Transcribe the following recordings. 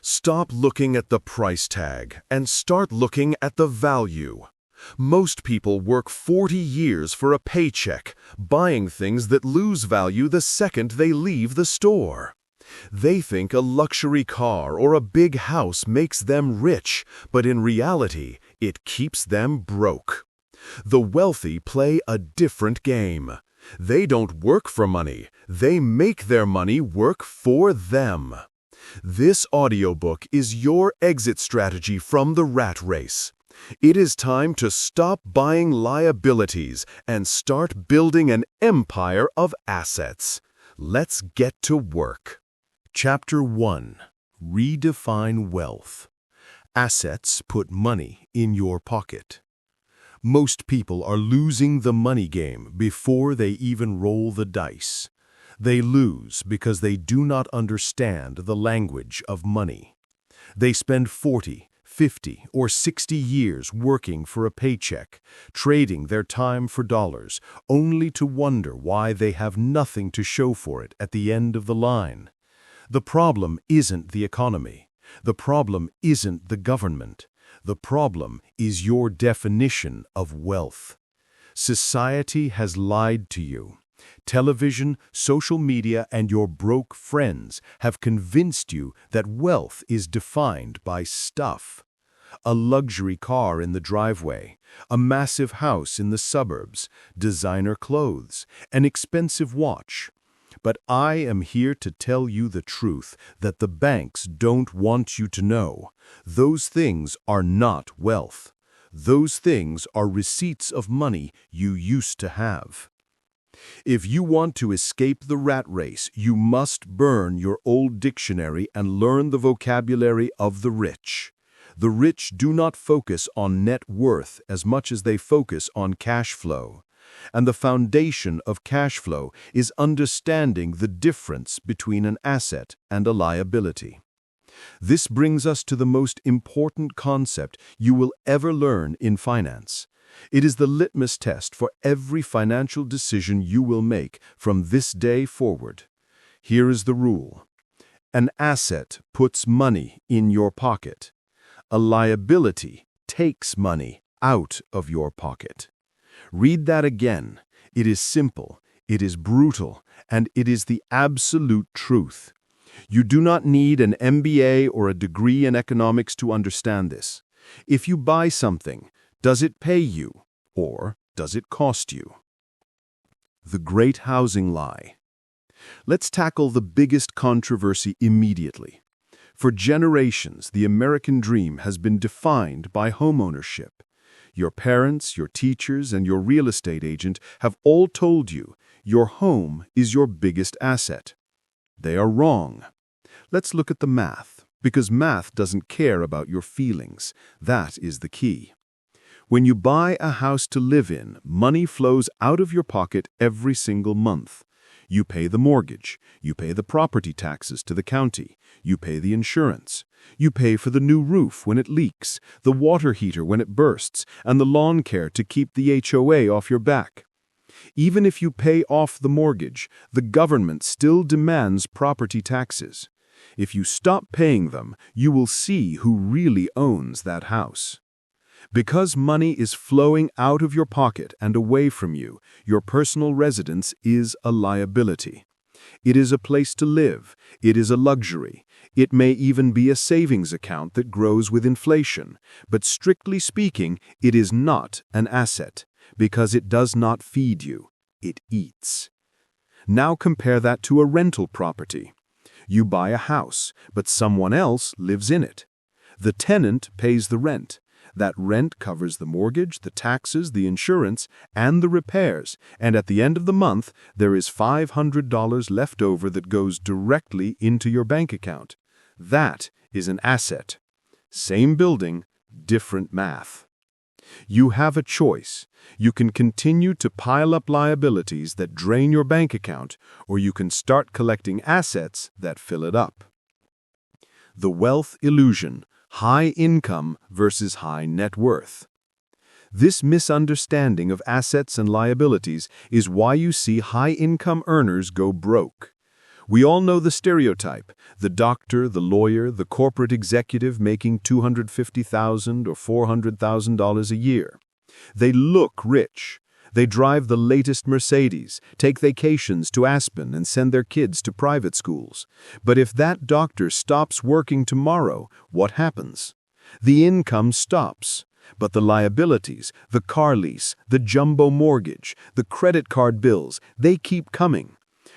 Stop looking at the price tag and start looking at the value. Most people work 40 years for a paycheck, buying things that lose value the second they leave the store. They think a luxury car or a big house makes them rich, but in reality, it keeps them broke. The wealthy play a different game. They don't work for money, they make their money work for them. This audiobook is your exit strategy from the rat race. It is time to stop buying liabilities and start building an empire of assets. Let's get to work. Chapter 1. Redefine Wealth. Assets put money in your pocket. Most people are losing the money game before they even roll the dice. They lose because they do not understand the language of money. They spend 40, 50, or 60 years working for a paycheck, trading their time for dollars, only to wonder why they have nothing to show for it at the end of the line. The problem isn't the economy. The problem isn't the government. The problem is your definition of wealth. Society has lied to you. Television, social media, and your broke friends have convinced you that wealth is defined by stuff. A luxury car in the driveway, a massive house in the suburbs, designer clothes, an expensive watch. But I am here to tell you the truth that the banks don't want you to know. Those things are not wealth. Those things are receipts of money you used to have. If you want to escape the rat race, you must burn your old dictionary and learn the vocabulary of the rich. The rich do not focus on net worth as much as they focus on cash flow. And the foundation of cash flow is understanding the difference between an asset and a liability. This brings us to the most important concept you will ever learn in finance. It is the litmus test for every financial decision you will make from this day forward. Here is the rule. An asset puts money in your pocket. A liability takes money out of your pocket. Read that again. It is simple, it is brutal, and it is the absolute truth. You do not need an MBA or a degree in economics to understand this. If you buy something, does it pay you, or does it cost you? The great housing lie. Let's tackle the biggest controversy immediately. For generations, the American dream has been defined by homeownership. Your parents, your teachers, and your real estate agent have all told you your home is your biggest asset. They are wrong. Let's look at the math, because math doesn't care about your feelings. That is the key. When you buy a house to live in, money flows out of your pocket every single month. You pay the mortgage, you pay the property taxes to the county, you pay the insurance, you pay for the new roof when it leaks, the water heater when it bursts, and the lawn care to keep the HOA off your back. Even if you pay off the mortgage, the government still demands property taxes. If you stop paying them, you will see who really owns that house. Because money is flowing out of your pocket and away from you, your personal residence is a liability. It is a place to live. It is a luxury. It may even be a savings account that grows with inflation. But strictly speaking, it is not an asset, because it does not feed you. It eats. Now compare that to a rental property. You buy a house, but someone else lives in it. The tenant pays the rent. That rent covers the mortgage, the taxes, the insurance, and the repairs, and at the end of the month, there is $500 left over that goes directly into your bank account. That is an asset. Same building, different math. You have a choice. You can continue to pile up liabilities that drain your bank account, or you can start collecting assets that fill it up. The wealth illusion. High income versus high net worth. This misunderstanding of assets and liabilities is why you see high-income earners go broke. We all know the stereotype: the doctor, the lawyer, the corporate executive making $250,000 or $400,000 a year. They look rich. They drive the latest Mercedes, take vacations to Aspen, and send their kids to private schools. But if that doctor stops working tomorrow, what happens? The income stops. But the liabilities, the car lease, the jumbo mortgage, the credit card bills, they keep coming.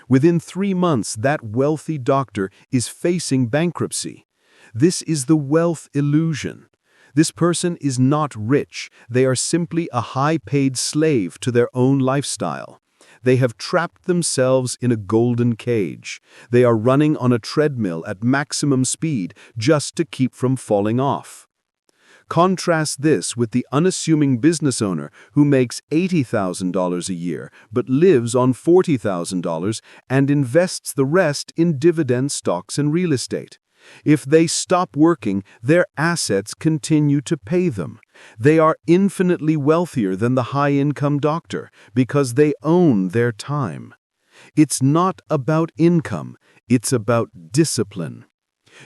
Within 3 months, that wealthy doctor is facing bankruptcy. This is the wealth illusion. This person is not rich. They are simply a high-paid slave to their own lifestyle. They have trapped themselves in a golden cage. They are running on a treadmill at maximum speed just to keep from falling off. Contrast this with the unassuming business owner who makes $80,000 a year but lives on $40,000 and invests the rest in dividend stocks and real estate. If they stop working, their assets continue to pay them. They are infinitely wealthier than the high-income doctor because they own their time. It's not about income, it's about discipline.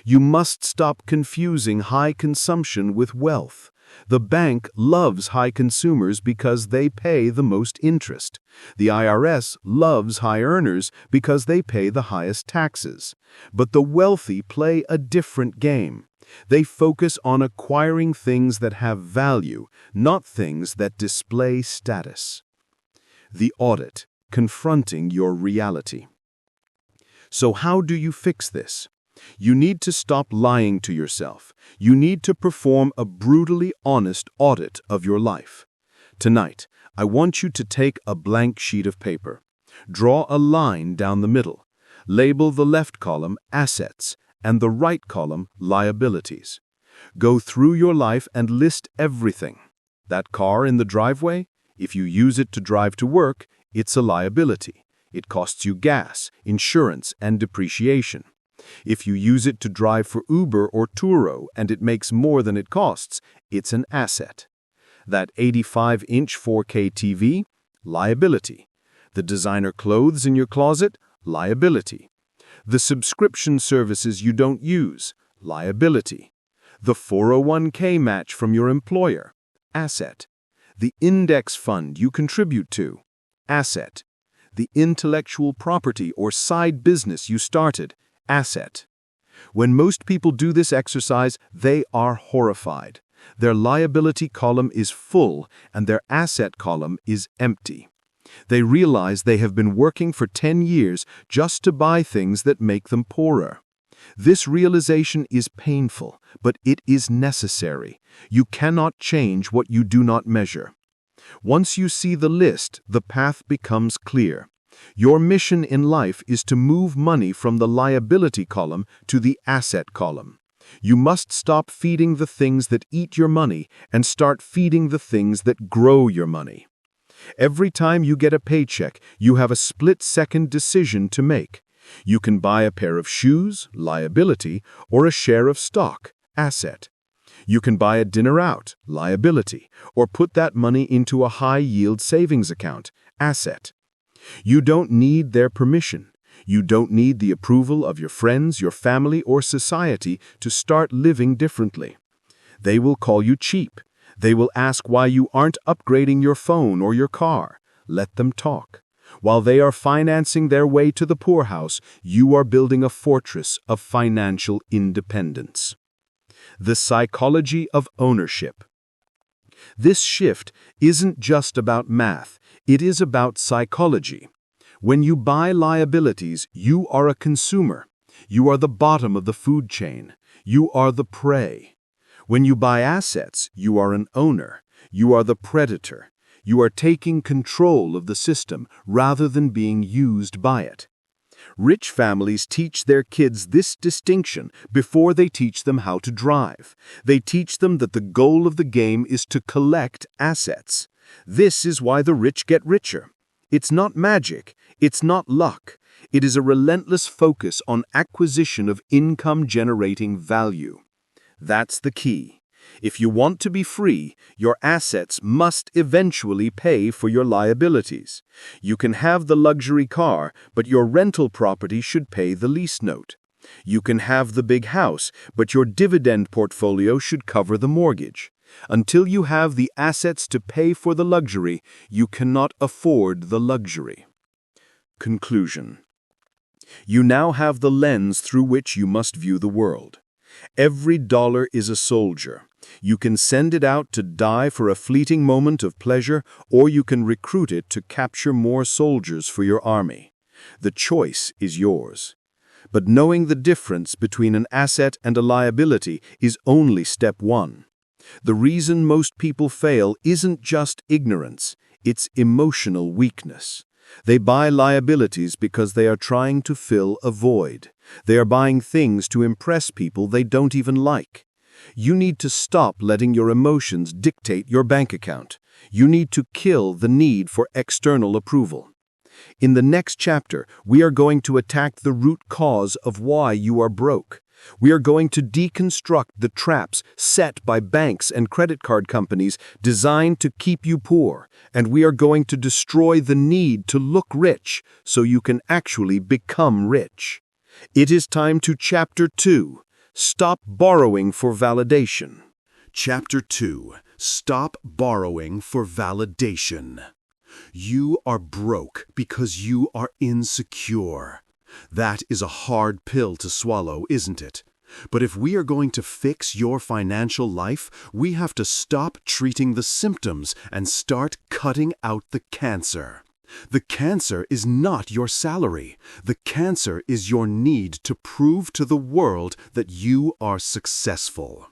You must stop confusing high consumption with wealth. The bank loves high consumers because they pay the most interest. The IRS loves high earners because they pay the highest taxes. But the wealthy play a different game. They focus on acquiring things that have value, not things that display status. The audit, confronting your reality. So how do you fix this? You need to stop lying to yourself. You need to perform a brutally honest audit of your life. Tonight, I want you to take a blank sheet of paper. Draw a line down the middle. Label the left column assets and the right column liabilities. Go through your life and list everything. That car in the driveway, if you use it to drive to work, it's a liability. It costs you gas, insurance, and depreciation. If you use it to drive for Uber or Turo and it makes more than it costs, it's an asset. That 85-inch 4K TV, liability. The designer clothes in your closet, liability. The subscription services you don't use, liability. The 401k match from your employer, asset. The index fund you contribute to, asset. The intellectual property or side business you started, asset. When most people do this exercise, they are horrified. Their liability column is full and their asset column is empty. They realize they have been working for 10 years just to buy things that make them poorer. This realization is painful, but it is necessary. You cannot change what you do not measure. Once you see the list, the path becomes clear. Your mission in life is to move money from the liability column to the asset column. You must stop feeding the things that eat your money and start feeding the things that grow your money. Every time you get a paycheck, you have a split-second decision to make. You can buy a pair of shoes, liability, or a share of stock, asset. You can buy a dinner out, liability, or put that money into a high-yield savings account, asset. You don't need their permission. You don't need the approval of your friends, your family, or society to start living differently. They will call you cheap. They will ask why you aren't upgrading your phone or your car. Let them talk. While they are financing their way to the poorhouse, you are building a fortress of financial independence. The psychology of ownership. This shift isn't just about math. It is about psychology. When you buy liabilities, you are a consumer. You are the bottom of the food chain. You are the prey. When you buy assets, you are an owner. You are the predator. You are taking control of the system rather than being used by it. Rich families teach their kids this distinction before they teach them how to drive. They teach them that the goal of the game is to collect assets. This is why the rich get richer. It's not magic. It's not luck. It is a relentless focus on acquisition of income-generating value. That's the key. If you want to be free, your assets must eventually pay for your liabilities. You can have the luxury car, but your rental property should pay the lease note. You can have the big house, but your dividend portfolio should cover the mortgage. Until you have the assets to pay for the luxury, you cannot afford the luxury. Conclusion. You now have the lens through which you must view the world. Every dollar is a soldier. You can send it out to die for a fleeting moment of pleasure, or you can recruit it to capture more soldiers for your army. The choice is yours. But knowing the difference between an asset and a liability is only step one. The reason most people fail isn't just ignorance, it's emotional weakness. They buy liabilities because they are trying to fill a void. They are buying things to impress people they don't even like. You need to stop letting your emotions dictate your bank account. You need to kill the need for external approval. In the next chapter, we are going to attack the root cause of why you are broke. We are going to deconstruct the traps set by banks and credit card companies designed to keep you poor, and we are going to destroy the need to look rich so you can actually become rich. It is time to Chapter 2, Stop Borrowing for Validation. Chapter 2. Stop borrowing for validation. You are broke because you are insecure. That is a hard pill to swallow, isn't it? But if we are going to fix your financial life, we have to stop treating the symptoms and start cutting out the cancer. The cancer is not your salary. The cancer is your need to prove to the world that you are successful.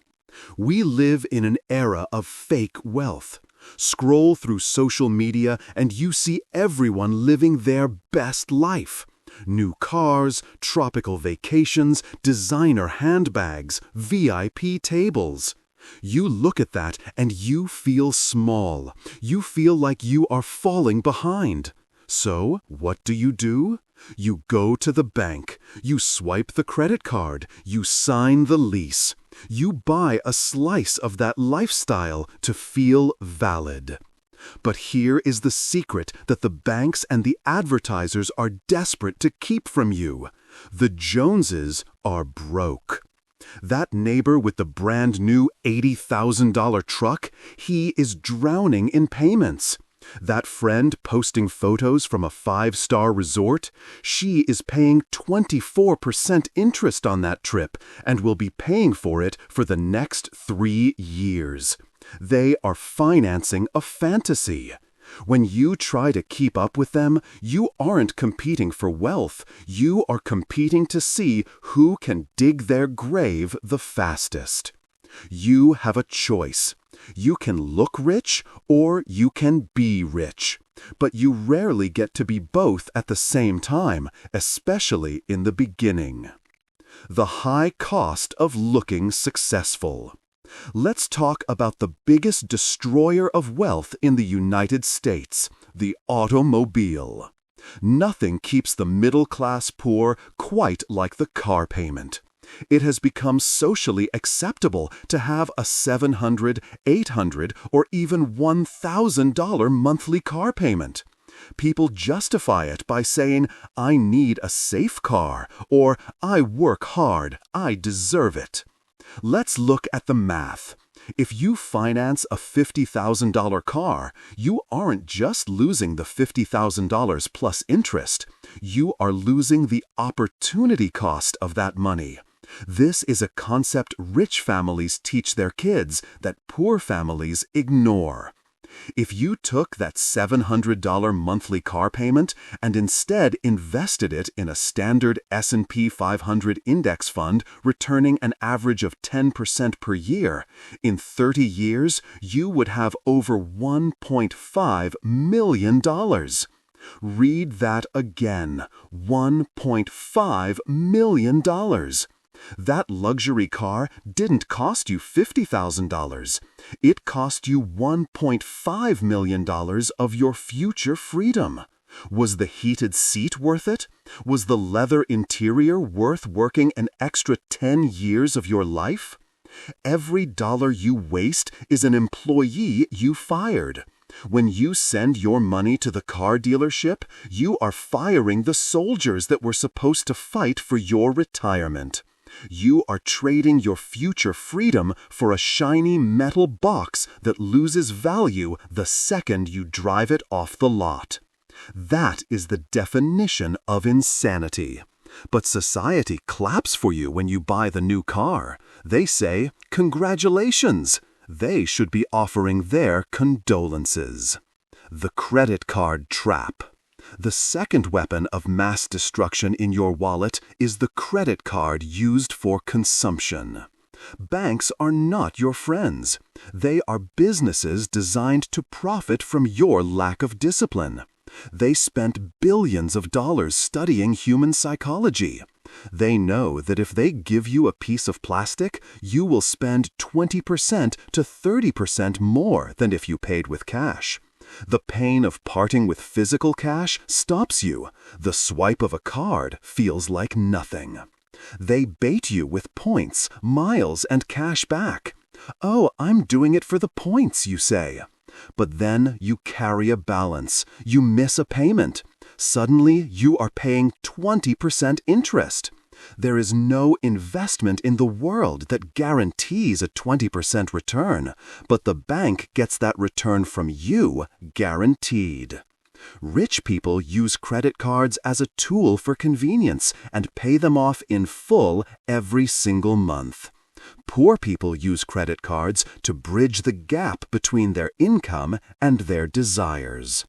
We live in an era of fake wealth. Scroll through social media and you see everyone living their best life. New cars, tropical vacations, designer handbags, VIP tables. You look at that and you feel small. You feel like you are falling behind. So, what do? You go to the bank. You swipe the credit card. You sign the lease. You buy a slice of that lifestyle to feel valid. But here is the secret that the banks and the advertisers are desperate to keep from you. The Joneses are broke. That neighbor with the brand new $80,000 truck, he is drowning in payments. That friend posting photos from a 5-star resort, she is paying 24% interest on that trip and will be paying for it for the next 3 years. They are financing a fantasy. When you try to keep up with them, you aren't competing for wealth. You are competing to see who can dig their grave the fastest. You have a choice. You can look rich or you can be rich. But you rarely get to be both at the same time, especially in the beginning. The high cost of looking successful. Let's talk about the biggest destroyer of wealth in the United States, the automobile. Nothing keeps the middle-class poor quite like the car payment. It has become socially acceptable to have a $700, $800, or even $1,000 monthly car payment. People justify it by saying, "I need a safe car," or "I work hard, I deserve it." Let's look at the math. If you finance a $50,000 car, you aren't just losing the $50,000 plus interest. You are losing the opportunity cost of that money. This is a concept rich families teach their kids that poor families ignore. If you took that $700 monthly car payment and instead invested it in a standard S&P 500 index fund returning an average of 10% per year, in 30 years you would have over $1.5 million. Read that again, $1.5 million. That luxury car didn't cost you $50,000. It cost you $1.5 million of your future freedom. Was the heated seat worth it? Was the leather interior worth working an extra 10 years of your life? Every dollar you waste is an employee you fired. When you send your money to the car dealership, you are firing the soldiers that were supposed to fight for your retirement. You are trading your future freedom for a shiny metal box that loses value the second you drive it off the lot. That is the definition of insanity. But society claps for you when you buy the new car. They say, "Congratulations!" They should be offering their condolences. The credit card trap. The second weapon of mass destruction in your wallet is the credit card used for consumption. Banks are not your friends. They are businesses designed to profit from your lack of discipline. They spent billions of dollars studying human psychology. They know that if they give you a piece of plastic, you will spend 20% to 30% more than if you paid with cash. The pain of parting with physical cash stops you. The swipe of a card feels like nothing. They bait you with points, miles, and cash back. "Oh, I'm doing it for the points," you say. But then you carry a balance. You miss a payment. Suddenly, you are paying 20% interest. There is no investment in the world that guarantees a 20% return, but the bank gets that return from you guaranteed. Rich people use credit cards as a tool for convenience and pay them off in full every single month. Poor people use credit cards to bridge the gap between their income and their desires.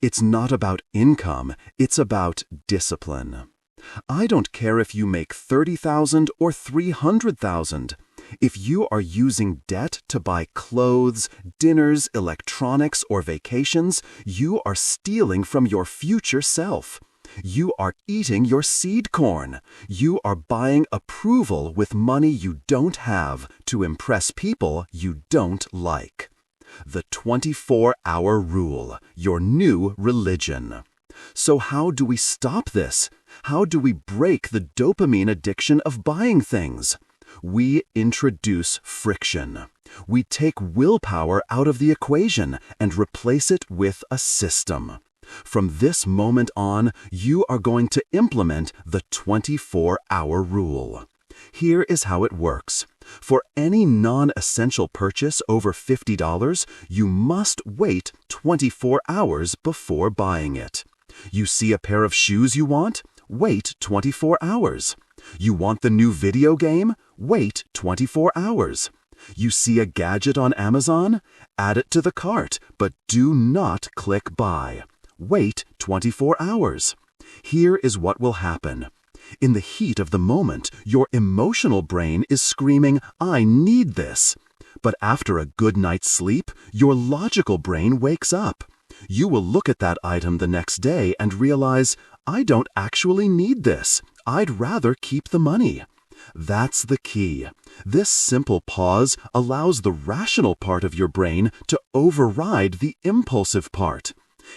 It's not about income, it's about discipline. I don't care if you make $30,000 or $300,000. If you are using debt to buy clothes, dinners, electronics, or vacations, you are stealing from your future self. You are eating your seed corn. You are buying approval with money you don't have to impress people you don't like. The 24-hour rule, your new religion. So how do we stop this? How do we break the dopamine addiction of buying things? We introduce friction. We take willpower out of the equation and replace it with a system. From this moment on, you are going to implement the 24-hour rule. Here is how it works. For any non-essential purchase over $50, you must wait 24 hours before buying it. You see a pair of shoes you want? Wait 24 hours. You want the new video game? Wait 24 hours. You see a gadget on Amazon? Add it to the cart, but do not click buy. Wait 24 hours. Here is what will happen. In the heat of the moment, your emotional brain is screaming, "I need this." But after a good night's sleep, your logical brain wakes up. You will look at that item the next day and realize, "I don't actually need this. I'd rather keep the money." That's the key. This simple pause allows the rational part of your brain to override the impulsive part.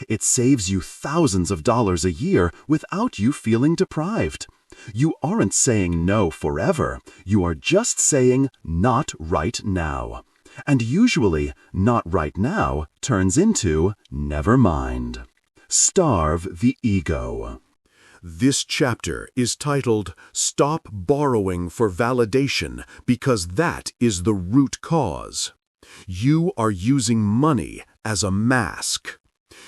It saves you thousands of dollars a year without you feeling deprived. You aren't saying no forever. You are just saying not right now. And usually, not right now turns into never mind. Starve the ego. This chapter is titled Stop Borrowing for Validation because that is the root cause. You are using money as a mask.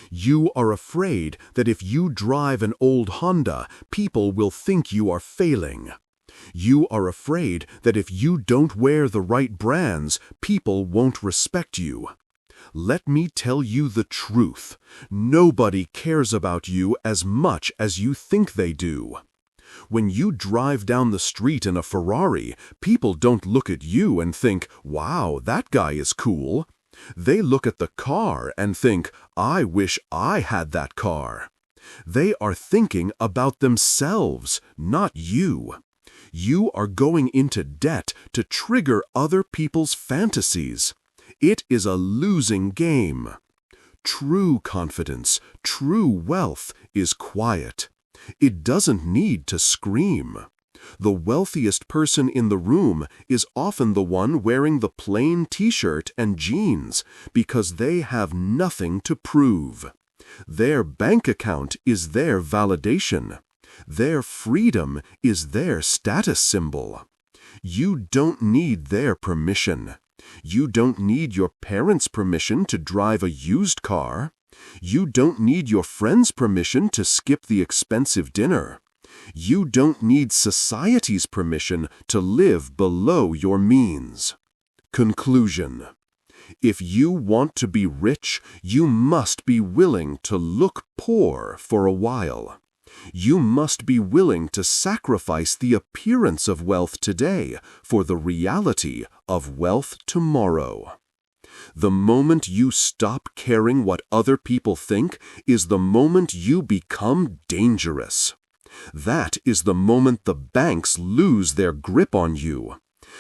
You are afraid that if you drive an old Honda, people will think you are failing. You are afraid that if you don't wear the right brands, people won't respect you. Let me tell you the truth. Nobody cares about you as much as you think they do. When you drive down the street in a Ferrari, people don't look at you and think, "Wow, that guy is cool." They look at the car and think, "I wish I had that car." They are thinking about themselves, not you. You are going into debt to trigger other people's fantasies. It is a losing game. True confidence, true wealth is quiet. It doesn't need to scream. The wealthiest person in the room is often the one wearing the plain t-shirt and jeans because they have nothing to prove. Their bank account is their validation. Their freedom is their status symbol. You don't need their permission. You don't need your parents' permission to drive a used car. You don't need your friends' permission to skip the expensive dinner. You don't need society's permission to live below your means. Conclusion. If you want to be rich, you must be willing to look poor for a while. You must be willing to sacrifice the appearance of wealth today for the reality of wealth tomorrow. The moment you stop caring what other people think is the moment you become dangerous. That is the moment the banks lose their grip on you.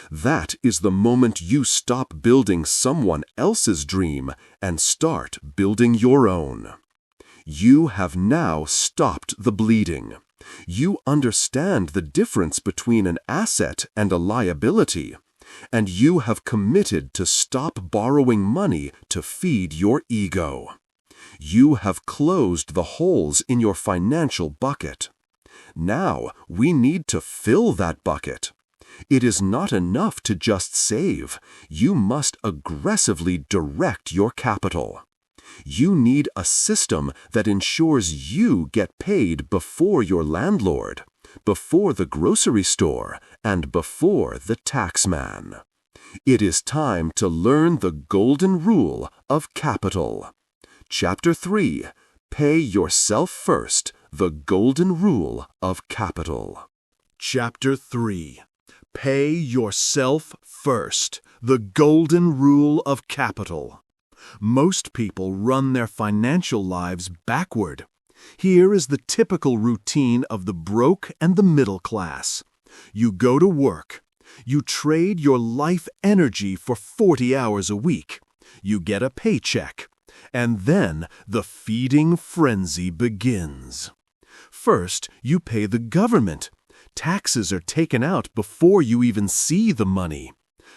That is the moment you stop building someone else's dream and start building your own. You have now stopped the bleeding. You understand the difference between an asset and a liability, and you have committed to stop borrowing money to feed your ego. You have closed the holes in your financial bucket. Now we need to fill that bucket. It is not enough to just save. You must aggressively direct your capital. You need a system that ensures you get paid before your landlord, before the grocery store, and before the taxman. It is time to learn the golden rule of capital. Chapter 3. Pay yourself first, the golden rule of capital. Chapter 3. Pay yourself first, the golden rule of capital. Most people run their financial lives backward. Here is the typical routine of the broke and the middle class. You go to work. You trade your life energy for 40 hours a week. You get a paycheck. And then the feeding frenzy begins. First, you pay the government. Taxes are taken out before you even see the money.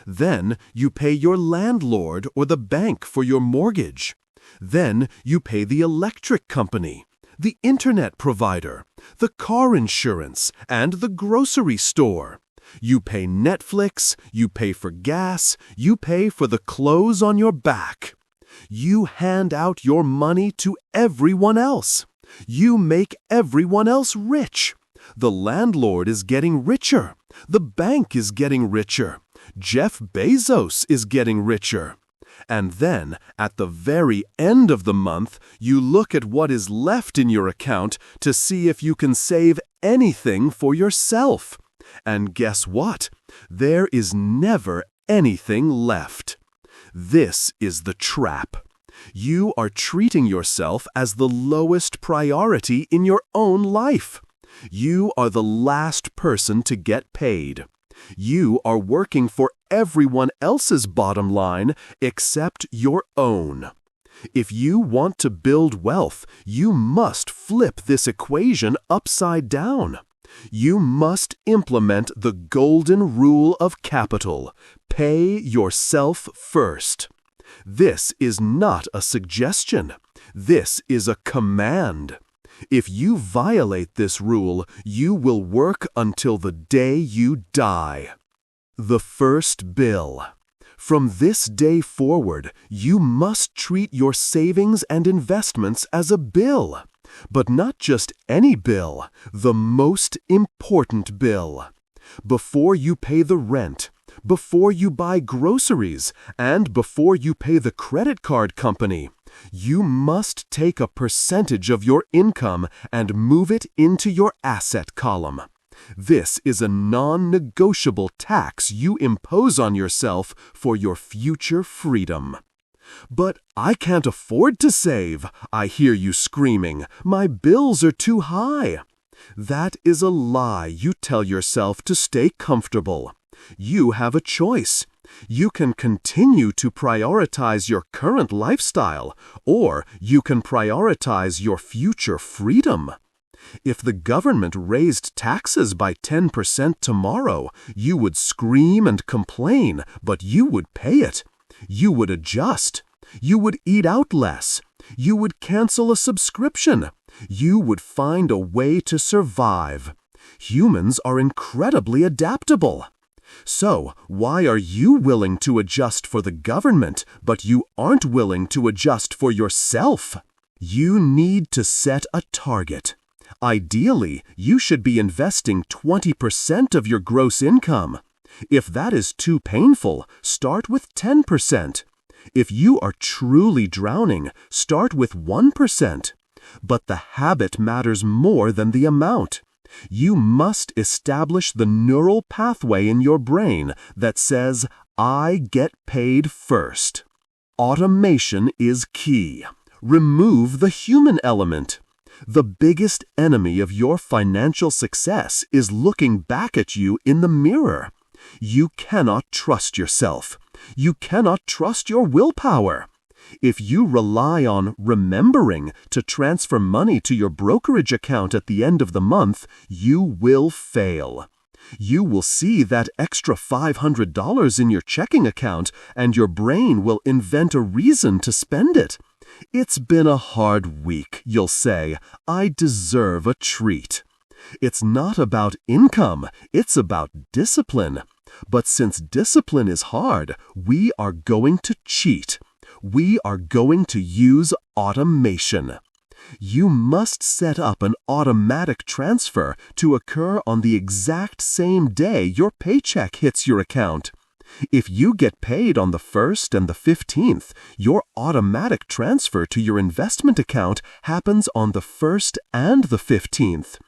Then you pay your landlord or the bank for your mortgage. Then you pay the electric company, the internet provider, the car insurance, and the grocery store. You pay Netflix, you pay for gas, you pay for the clothes on your back. You hand out your money to everyone else. You make everyone else rich. The landlord is getting richer. The bank is getting richer. Jeff Bezos is getting richer. And then, at the very end of the month, you look at what is left in your account to see if you can save anything for yourself. And guess what? There is never anything left. This is the trap. You are treating yourself as the lowest priority in your own life. You are the last person to get paid. You are working for everyone else's bottom line except your own. If you want to build wealth, you must flip this equation upside down. You must implement the golden rule of capital. Pay yourself first. This is not a suggestion. This is a command. If you violate this rule, you will work until the day you die. The first bill. From this day forward, you must treat your savings and investments as a bill. But not just any bill, the most important bill. Before you pay the rent, before you buy groceries, and before you pay the credit card company, you must take a percentage of your income and move it into your asset column. This is a non-negotiable tax you impose on yourself for your future freedom. But I can't afford to save, I hear you screaming. My bills are too high. That is a lie you tell yourself to stay comfortable. You have a choice. You can continue to prioritize your current lifestyle, or you can prioritize your future freedom. If the government raised taxes by 10% tomorrow, you would scream and complain, but you would pay it. You would adjust. You would eat out less. You would cancel a subscription. You would find a way to survive. Humans are incredibly adaptable. So, why are you willing to adjust for the government, but you aren't willing to adjust for yourself? You need to set a target. Ideally, you should be investing 20% of your gross income. If that is too painful, start with 10%. If you are truly drowning, start with 1%. But the habit matters more than the amount. You must establish the neural pathway in your brain that says, I get paid first. Automation is key. Remove the human element. The biggest enemy of your financial success is looking back at you in the mirror. You cannot trust yourself. You cannot trust your willpower. If you rely on remembering to transfer money to your brokerage account at the end of the month, you will fail. You will see that extra $500 in your checking account, and your brain will invent a reason to spend it. It's been a hard week, you'll say. I deserve a treat. It's not about income, it's about discipline. But since discipline is hard, we are going to cheat. We are going to use automation. You must set up an automatic transfer to occur on the exact same day your paycheck hits your account. If you get paid on the 1st and the 15th, your automatic transfer to your investment account happens on the 1st and the 15th.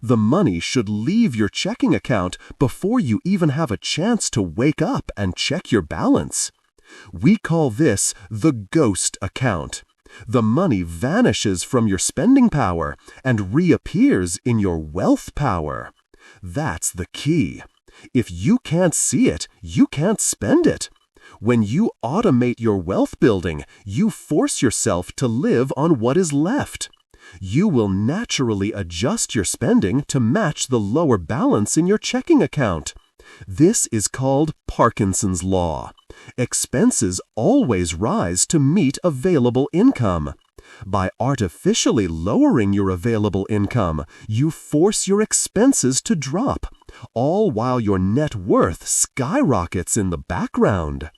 The money should leave your checking account before you even have a chance to wake up and check your balance. We call this the ghost account. The money vanishes from your spending power and reappears in your wealth power. That's the key. If you can't see it, you can't spend it. When you automate your wealth building, you force yourself to live on what is left. You will naturally adjust your spending to match the lower balance in your checking account. This is called Parkinson's Law. Expenses always rise to meet available income. By artificially lowering your available income, you force your expenses to drop, all while your net worth skyrockets in the background.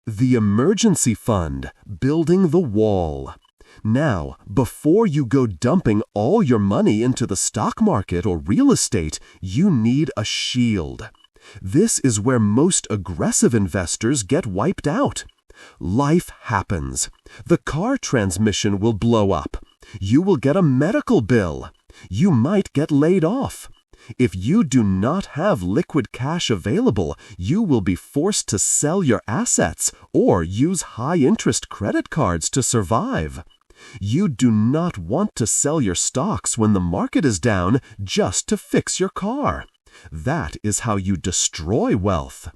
The emergency fund, building the wall. Now, before you go dumping all your money into the stock market or real estate, you need a shield. This is where most aggressive investors get wiped out. Life happens. The car transmission will blow up. You will get a medical bill. You might get laid off. If you do not have liquid cash available, you will be forced to sell your assets or use high-interest credit cards to survive. You do not want to sell your stocks when the market is down just to fix your car. That is how you destroy wealth.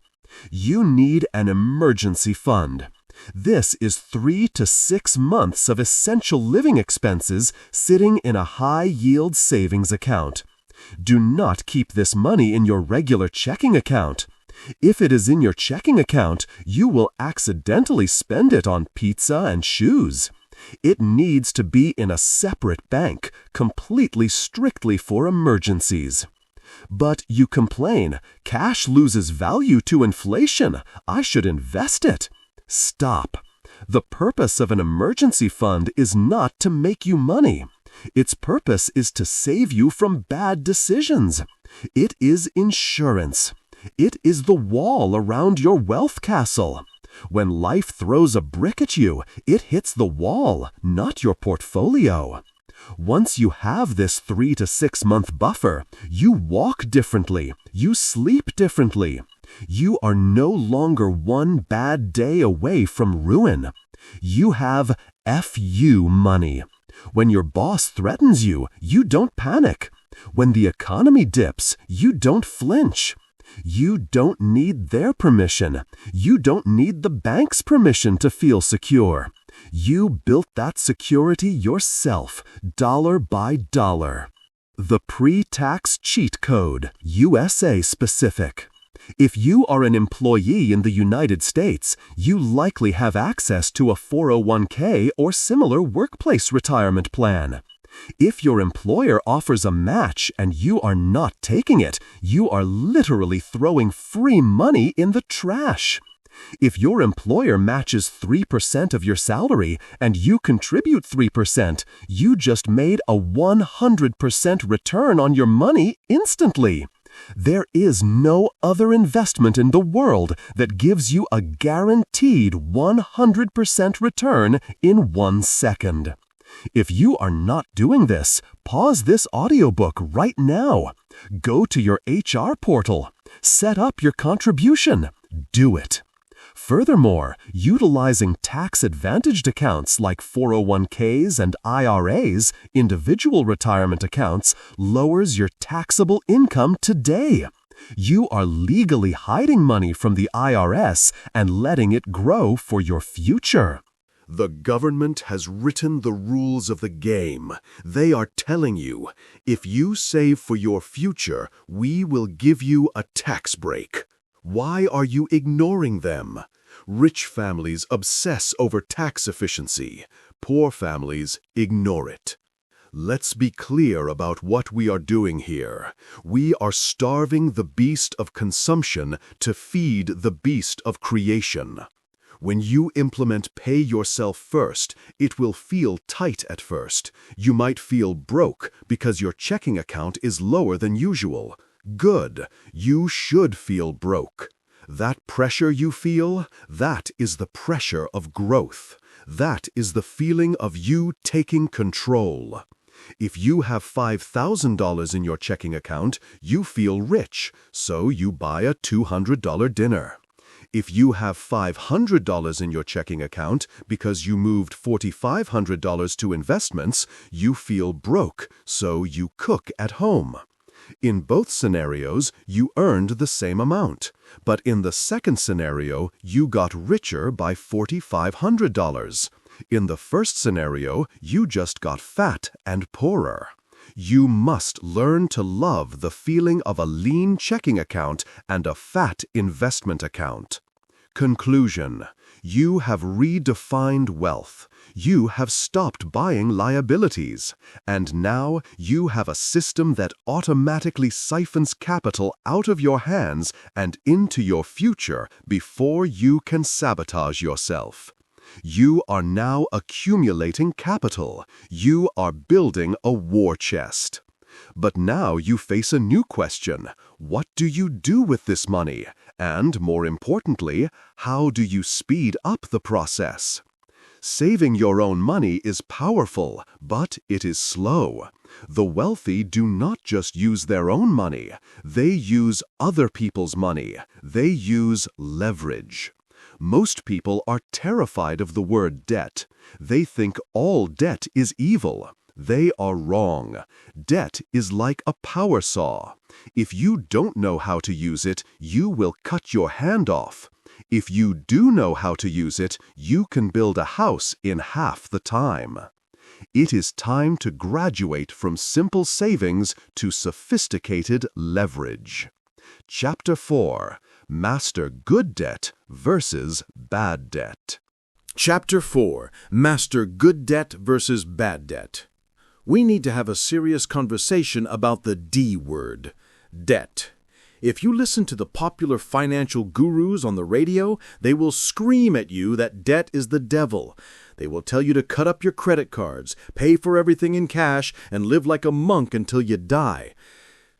You need an emergency fund. This is 3 to 6 months of essential living expenses sitting in a high-yield savings account. Do not keep this money in your regular checking account. If it is in your checking account, you will accidentally spend it on pizza and shoes. It needs to be in a separate bank, completely strictly for emergencies. But you complain, cash loses value to inflation. I should invest it. Stop. The purpose of an emergency fund is not to make you money. Its purpose is to save you from bad decisions. It is insurance. It is the wall around your wealth castle. When life throws a brick at you, it hits the wall, not your portfolio. Once you have this 3 to 6 month buffer, you walk differently, you sleep differently. You are no longer one bad day away from ruin. You have FU money. When your boss threatens you, you don't panic. When the economy dips, you don't flinch. You don't need their permission. You don't need the bank's permission to feel secure. You built that security yourself, dollar by dollar. The pre-tax cheat code, USA specific. If you are an employee in the United States, you likely have access to a 401k or similar workplace retirement plan. If your employer offers a match and you are not taking it, you are literally throwing free money in the trash. If your employer matches 3% of your salary and you contribute 3%, you just made a 100% return on your money instantly. There is no other investment in the world that gives you a guaranteed 100% return in 1 second. If you are not doing this, pause this audiobook right now. Go to your HR portal. Set up your contribution. Do it. Furthermore, utilizing tax-advantaged accounts like 401ks and IRAs, individual retirement accounts, lowers your taxable income today. You are legally hiding money from the IRS and letting it grow for your future. The government has written the rules of the game. They are telling you, if you save for your future, we will give you a tax break. Why are you ignoring them? Rich families obsess over tax efficiency. Poor families ignore it. Let's be clear about what we are doing here. We are starving the beast of consumption to feed the beast of creation. When you implement pay yourself first, it will feel tight at first. You might feel broke because your checking account is lower than usual. Good. You should feel broke. That pressure you feel, that is the pressure of growth. That is the feeling of you taking control. If you have $5,000 in your checking account, you feel rich, so you buy a $200 dinner. If you have $500 in your checking account because you moved $4,500 to investments, you feel broke, so you cook at home. In both scenarios, you earned the same amount, but in the second scenario, you got richer by $4,500. In the first scenario, you just got fat and poorer. You must learn to love the feeling of a lean checking account and a fat investment account. Conclusion: you have redefined wealth. You have stopped buying liabilities, and now you have a system that automatically siphons capital out of your hands and into your future before you can sabotage yourself. You are now accumulating capital. You are building a war chest. But now you face a new question. What do you do with this money? And more importantly, how do you speed up the process? Saving your own money is powerful, but it is slow. The wealthy do not just use their own money. They use other people's money. They use leverage. Most people are terrified of the word debt. They think all debt is evil. They are wrong. Debt is like a power saw. If you don't know how to use it, you will cut your hand off. If you do know how to use it, you can build a house in half the time. It is time to graduate from simple savings to sophisticated leverage. Chapter 4. Master Good Debt versus Bad Debt. Chapter 4. Master Good Debt versus Bad Debt. We need to have a serious conversation about the D word, debt. If you listen to the popular financial gurus on the radio, they will scream at you that debt is the devil. They will tell you to cut up your credit cards, pay for everything in cash, and live like a monk until you die.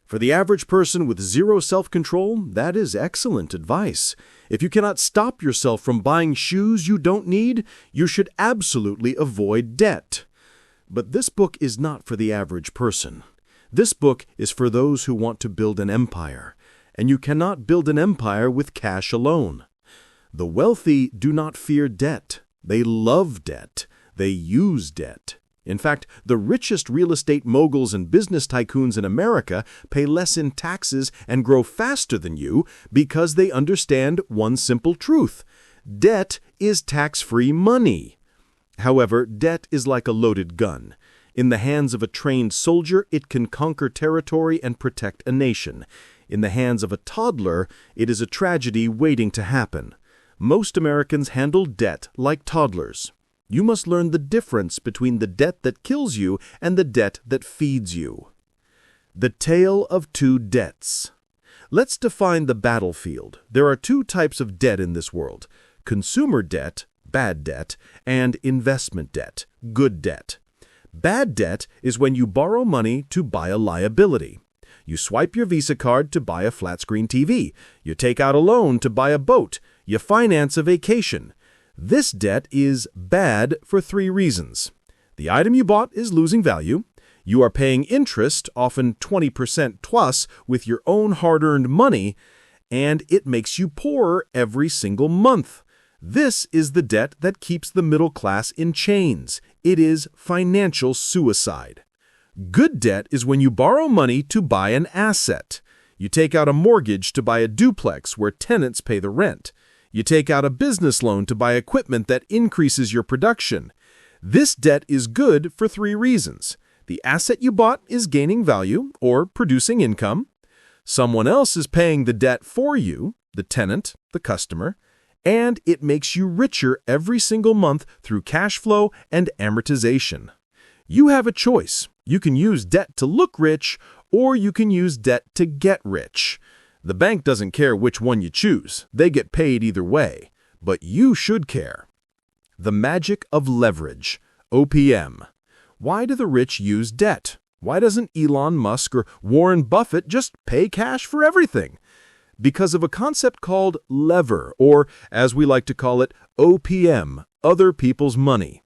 For the average person with zero self-control, that is excellent advice. If you cannot stop yourself from buying shoes you don't need, you should absolutely avoid debt. But this book is not for the average person. This book is for those who want to build an empire, and you cannot build an empire with cash alone. The wealthy do not fear debt. They love debt. They use debt. In fact, the richest real estate moguls and business tycoons in America pay less in taxes and grow faster than you because they understand one simple truth: debt is tax-free money. However, debt is like a loaded gun. In the hands of a trained soldier, it can conquer territory and protect a nation. In the hands of a toddler, it is a tragedy waiting to happen. Most Americans handle debt like toddlers. You must learn the difference between the debt that kills you and the debt that feeds you. The Tale of Two Debts. Let's define the battlefield. There are two types of debt in this world: consumer debt, bad debt, and investment debt, good debt. Bad debt is when you borrow money to buy a liability. You swipe your Visa card to buy a flat-screen TV. You take out a loan to buy a boat. You finance a vacation. This debt is bad for 3 reasons. The item you bought is losing value. You are paying interest, often 20% plus, with your own hard-earned money, and it makes you poorer every single month. This is the debt that keeps the middle class in chains. It is financial suicide. Good debt is when you borrow money to buy an asset. You take out a mortgage to buy a duplex where tenants pay the rent. You take out a business loan to buy equipment that increases your production. This debt is good for 3 reasons. The asset you bought is gaining value or producing income. Someone else is paying the debt for you, the tenant, the customer, and it makes you richer every single month through cash flow and amortization. You have a choice. You can use debt to look rich, or you can use debt to get rich. The bank doesn't care which one you choose. They get paid either way. But you should care. The Magic of Leverage, OPM. Why do the rich use debt? Why doesn't Elon Musk or Warren Buffett just pay cash for everything? Because of a concept called lever, or as we like to call it, OPM, other people's money.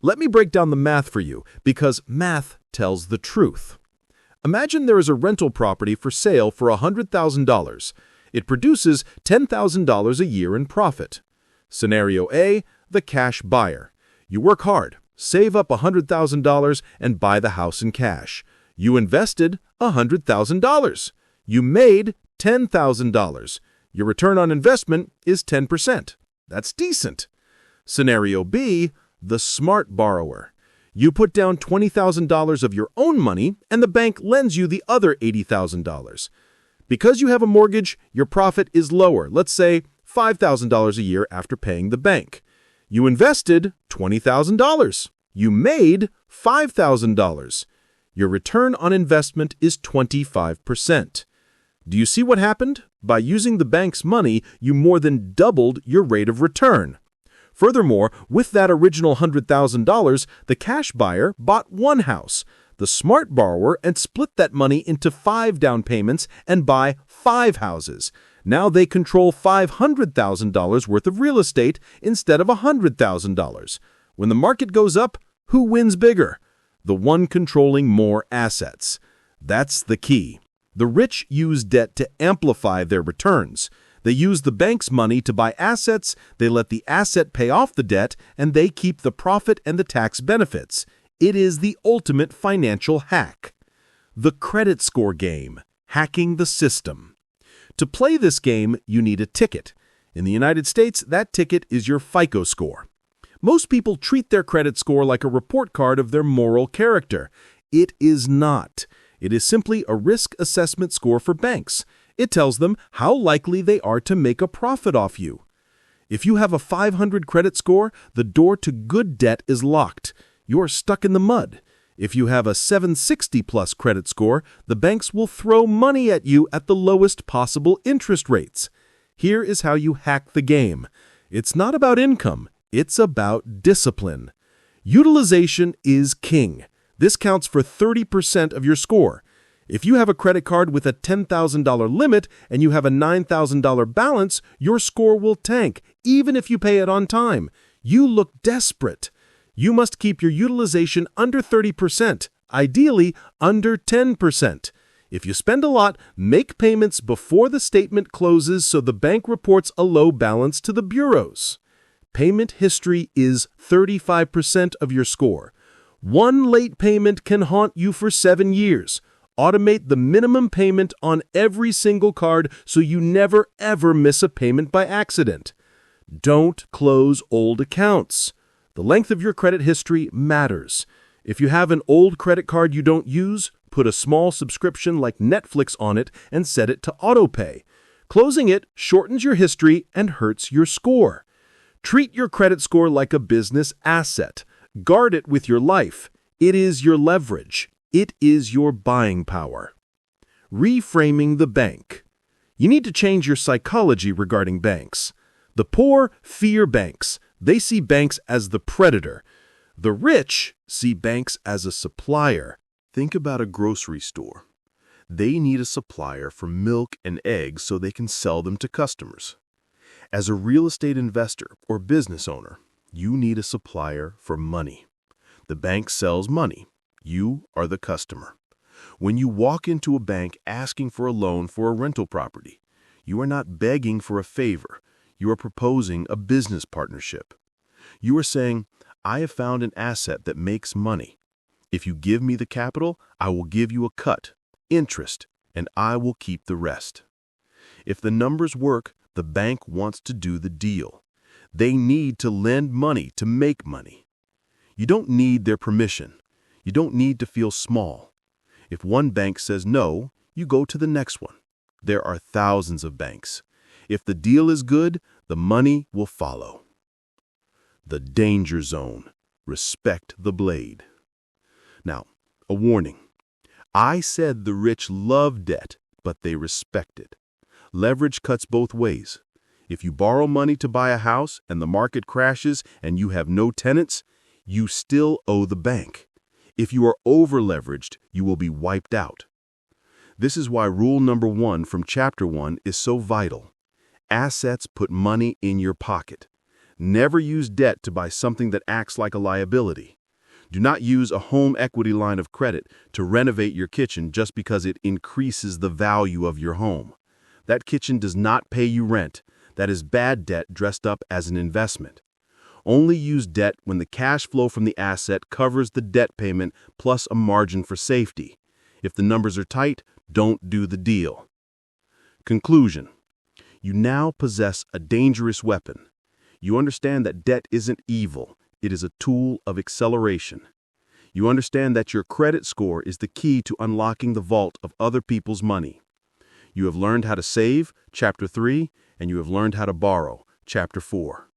Let me break down the math for you, because math tells the truth. Imagine there is a rental property for sale for $100,000. It produces $10,000 a year in profit. Scenario A, the cash buyer. You work hard, save up $100,000, and buy the house in cash. You invested $100,000. You made $10,000. Your return on investment is 10%. That's decent. Scenario B, the smart borrower. You put down $20,000 of your own money, and the bank lends you the other $80,000. Because you have a mortgage, your profit is lower, let's say $5,000 a year after paying the bank. You invested $20,000. You made $5,000. Your return on investment is 25%. Do you see what happened? By using the bank's money, you more than doubled your rate of return. Furthermore, with that original $100,000, the cash buyer bought one house, the smart borrower, and split that money into 5 down payments and buy 5 houses. Now they control $500,000 worth of real estate instead of $100,000. When the market goes up, who wins bigger? The one controlling more assets. That's the key. The rich use debt to amplify their returns. They use the bank's money to buy assets, they let the asset pay off the debt, and they keep the profit and the tax benefits. It is the ultimate financial hack. The credit score game, hacking the system. To play this game, you need a ticket. In the United States, that ticket is your FICO score. Most people treat their credit score like a report card of their moral character. It is not. It is simply a risk assessment score for banks. It tells them how likely they are to make a profit off you. If you have a 500 credit score, the door to good debt is locked. You are stuck in the mud. If you have a 760-plus credit score, the banks will throw money at you at the lowest possible interest rates. Here is how you hack the game. It's not about income. It's about discipline. Utilization is king. This counts for 30% of your score. If you have a credit card with a $10,000 limit and you have a $9,000 balance, your score will tank, even if you pay it on time. You look desperate. You must keep your utilization under 30%, ideally under 10%. If you spend a lot, make payments before the statement closes so the bank reports a low balance to the bureaus. Payment history is 35% of your score. One late payment can haunt you for 7 years. Automate the minimum payment on every single card so you never ever miss a payment by accident. Don't close old accounts. The length of your credit history matters. If you have an old credit card you don't use, put a small subscription like Netflix on it and set it to autopay. Closing it shortens your history and hurts your score. Treat your credit score like a business asset. Guard it with your life. It is your leverage. It is your buying power. Reframing the bank. You need to change your psychology regarding banks. The poor fear banks. They see banks as the predator. The rich see banks as a supplier. Think about a grocery store. They need a supplier for milk and eggs so they can sell them to customers. As a real estate investor or business owner, you need a supplier for money. The bank sells money. You are the customer. When you walk into a bank asking for a loan for a rental property, you are not begging for a favor. You are proposing a business partnership. You are saying, I have found an asset that makes money. If you give me the capital, I will give you a cut, interest, and I will keep the rest. If the numbers work, the bank wants to do the deal. They need to lend money to make money. You don't need their permission. You don't need to feel small. If one bank says no, you go to the next one. There are thousands of banks. If the deal is good, the money will follow. The danger zone. Respect the blade. Now, a warning. I said the rich love debt, but they respect it. Leverage cuts both ways. If you borrow money to buy a house and the market crashes and you have no tenants, you still owe the bank. If you are over-leveraged, you will be wiped out. This is why rule number 1 from Chapter 1 is so vital. Assets put money in your pocket. Never use debt to buy something that acts like a liability. Do not use a home equity line of credit to renovate your kitchen just because it increases the value of your home. That kitchen does not pay you rent. That is bad debt dressed up as an investment. Only use debt when the cash flow from the asset covers the debt payment plus a margin for safety. If the numbers are tight, don't do the deal. Conclusion. You now possess a dangerous weapon. You understand that debt isn't evil. It is a tool of acceleration. You understand that your credit score is the key to unlocking the vault of other people's money. You have learned how to save, Chapter 3, and you have learned how to borrow, Chapter 4.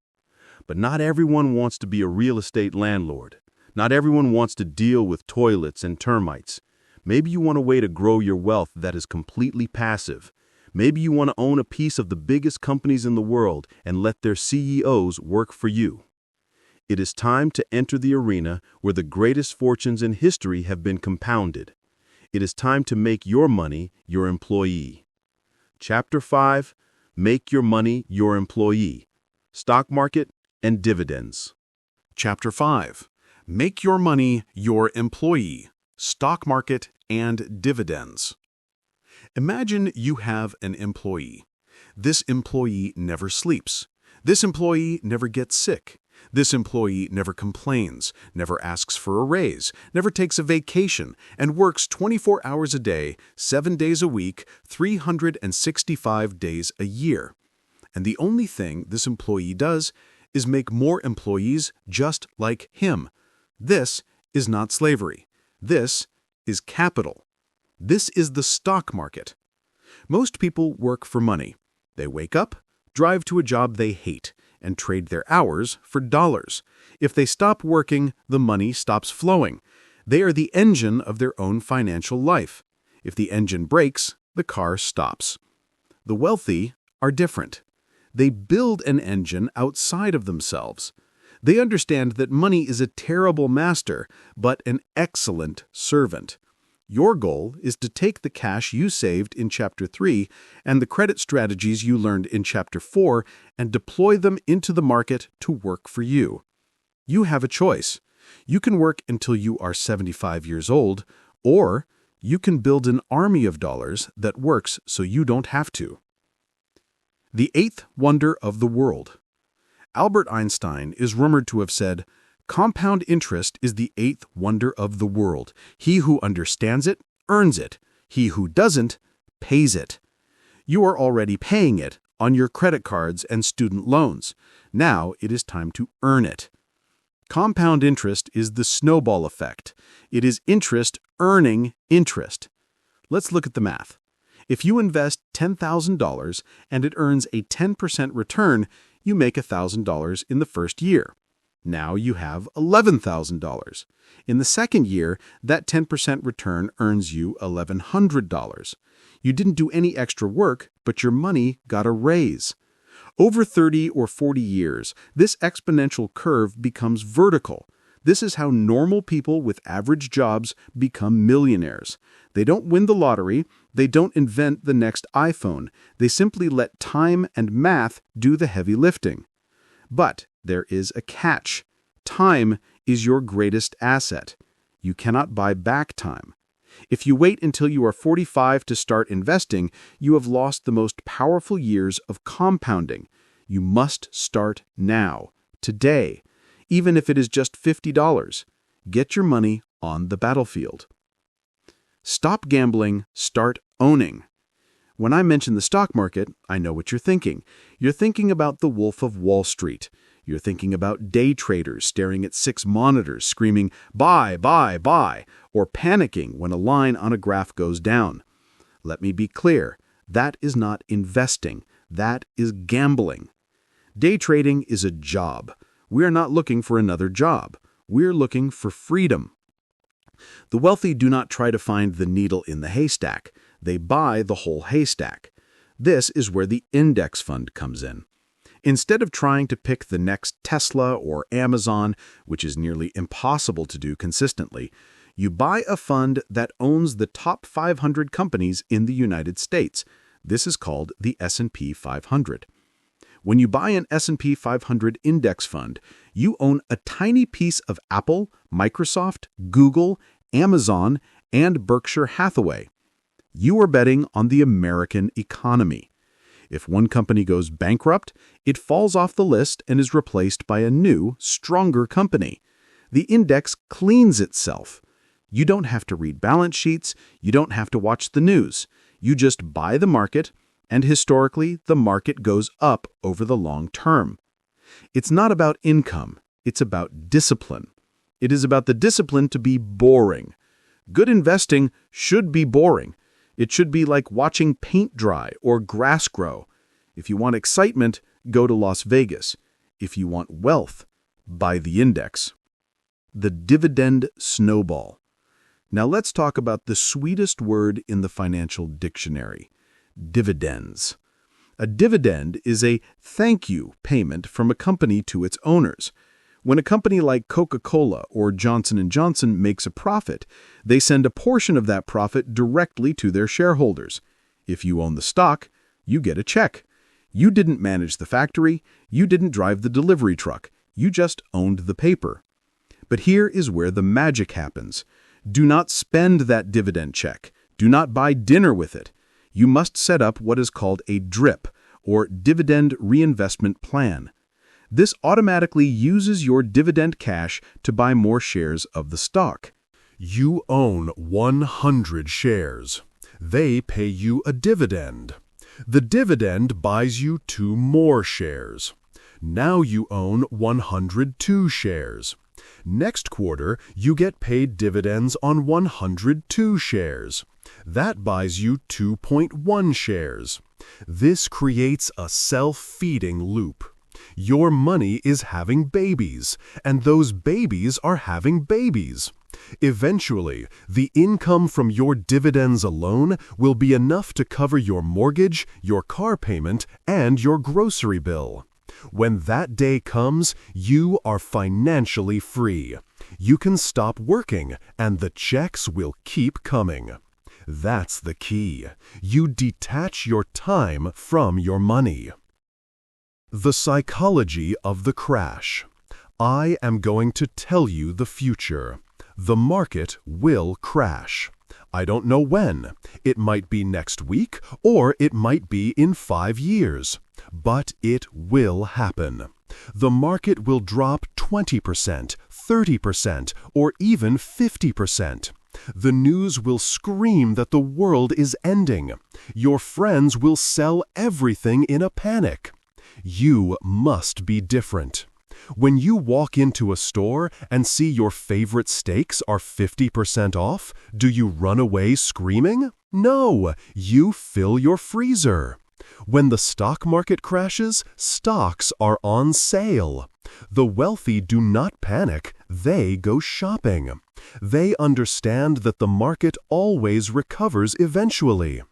But not everyone wants to be a real estate landlord. Not everyone wants to deal with toilets and termites. Maybe you want a way to grow your wealth that is completely passive. Maybe you want to own a piece of the biggest companies in the world and let their CEOs work for you. It is time to enter the arena where the greatest fortunes in history have been compounded. It is time to make your money your employee. Chapter 5, Make Your Money Your Employee. Stock Market and Dividends. Chapter 5. Make Your Money Your Employee. Stock Market and Dividends. Imagine you have an employee. This employee never sleeps. This employee never gets sick. This employee never complains, never asks for a raise, never takes a vacation, and works 24 hours a day, 7 days a week, 365 days a year. And the only thing this employee does is make more employees just like him. This is not slavery. This is capital. This is the stock market. Most people work for money. They wake up, drive to a job they hate, and trade their hours for dollars. If they stop working, the money stops flowing. They are the engine of their own financial life. If the engine breaks, the car stops. The wealthy are different. They build an engine outside of themselves. They understand that money is a terrible master, but an excellent servant. Your goal is to take the cash you saved in Chapter 3 and the credit strategies you learned in Chapter 4 and deploy them into the market to work for you. You have a choice. You can work until you are 75 years old, or you can build an army of dollars that works so you don't have to. The eighth wonder of the world. Albert Einstein is rumored to have said, "Compound interest is the eighth wonder of the world. He who understands it, earns it. He who doesn't, pays it." You are already paying it on your credit cards and student loans. Now it is time to earn it. Compound interest is the snowball effect. It is interest earning interest. Let's look at the math. If you invest $10,000 and it earns a 10% return, you make $1,000 in the first year. Now you have $11,000. In the second year, that 10% return earns you $1,100. You didn't do any extra work, but your money got a raise. Over 30 or 40 years, this exponential curve becomes vertical. This is how normal people with average jobs become millionaires. They don't win the lottery. They don't invent the next iPhone. They simply let time and math do the heavy lifting. But there is a catch. Time is your greatest asset. You cannot buy back time. If you wait until you are 45 to start investing, you have lost the most powerful years of compounding. You must start now, today, even if it is just $50. Get your money on the battlefield. Stop gambling, start owning. When I mention the stock market, I know what you're thinking. You're thinking about the Wolf of Wall Street. You're thinking about day traders staring at 6 monitors screaming, buy, buy, buy, or panicking when a line on a graph goes down. Let me be clear. That is not investing. That is gambling. Day trading is a job. We are not looking for another job. We're looking for freedom. The wealthy do not try to find the needle in the haystack. They buy the whole haystack. This is where the index fund comes in. Instead of trying to pick the next Tesla or Amazon, which is nearly impossible to do consistently, you buy a fund that owns the top 500 companies in the United States. This is called the S&P 500. When you buy an S&P 500 index fund, you own a tiny piece of Apple, Microsoft, Google, Amazon, and Berkshire Hathaway. You are betting on the American economy. If one company goes bankrupt, it falls off the list and is replaced by a new, stronger company. The index cleans itself. You don't have to read balance sheets. You don't have to watch the news. You just buy the market, and historically, the market goes up over the long term. It's not about income. It's about discipline. It is about the discipline to be boring. Good investing should be boring. It should be like watching paint dry or grass grow. If you want excitement, go to Las Vegas. If you want wealth, buy the index. The dividend snowball. Now let's talk about the sweetest word in the financial dictionary, dividends. A dividend is a thank you payment from a company to its owners. When a company like Coca-Cola or Johnson & Johnson makes a profit, they send a portion of that profit directly to their shareholders. If you own the stock, you get a check. You didn't manage the factory. You didn't drive the delivery truck. You just owned the paper. But here is where the magic happens. Do not spend that dividend check. Do not buy dinner with it. You must set up what is called a DRIP, or Dividend Reinvestment Plan. This automatically uses your dividend cash to buy more shares of the stock. You own 100 shares. They pay you a dividend. The dividend buys you 2 more shares. Now you own 102 shares. Next quarter, you get paid dividends on 102 shares. That buys you 2.1 shares. This creates a self-feeding loop. Your money is having babies, and those babies are having babies. Eventually, the income from your dividends alone will be enough to cover your mortgage, your car payment, and your grocery bill. When that day comes, you are financially free. You can stop working, and the checks will keep coming. That's the key. You detach your time from your money. The psychology of the crash. I am going to tell you the future. The market will crash. I don't know when. It might be next week, or it might be in 5 years. But it will happen. The market will drop 20%, 30%, or even 50%. The news will scream that the world is ending. Your friends will sell everything in a panic. You must be different. When you walk into a store and see your favorite steaks are 50% off, do you run away screaming? No, you fill your freezer. When the stock market crashes, stocks are on sale. The wealthy do not panic, they go shopping. They understand that the market always recovers eventually.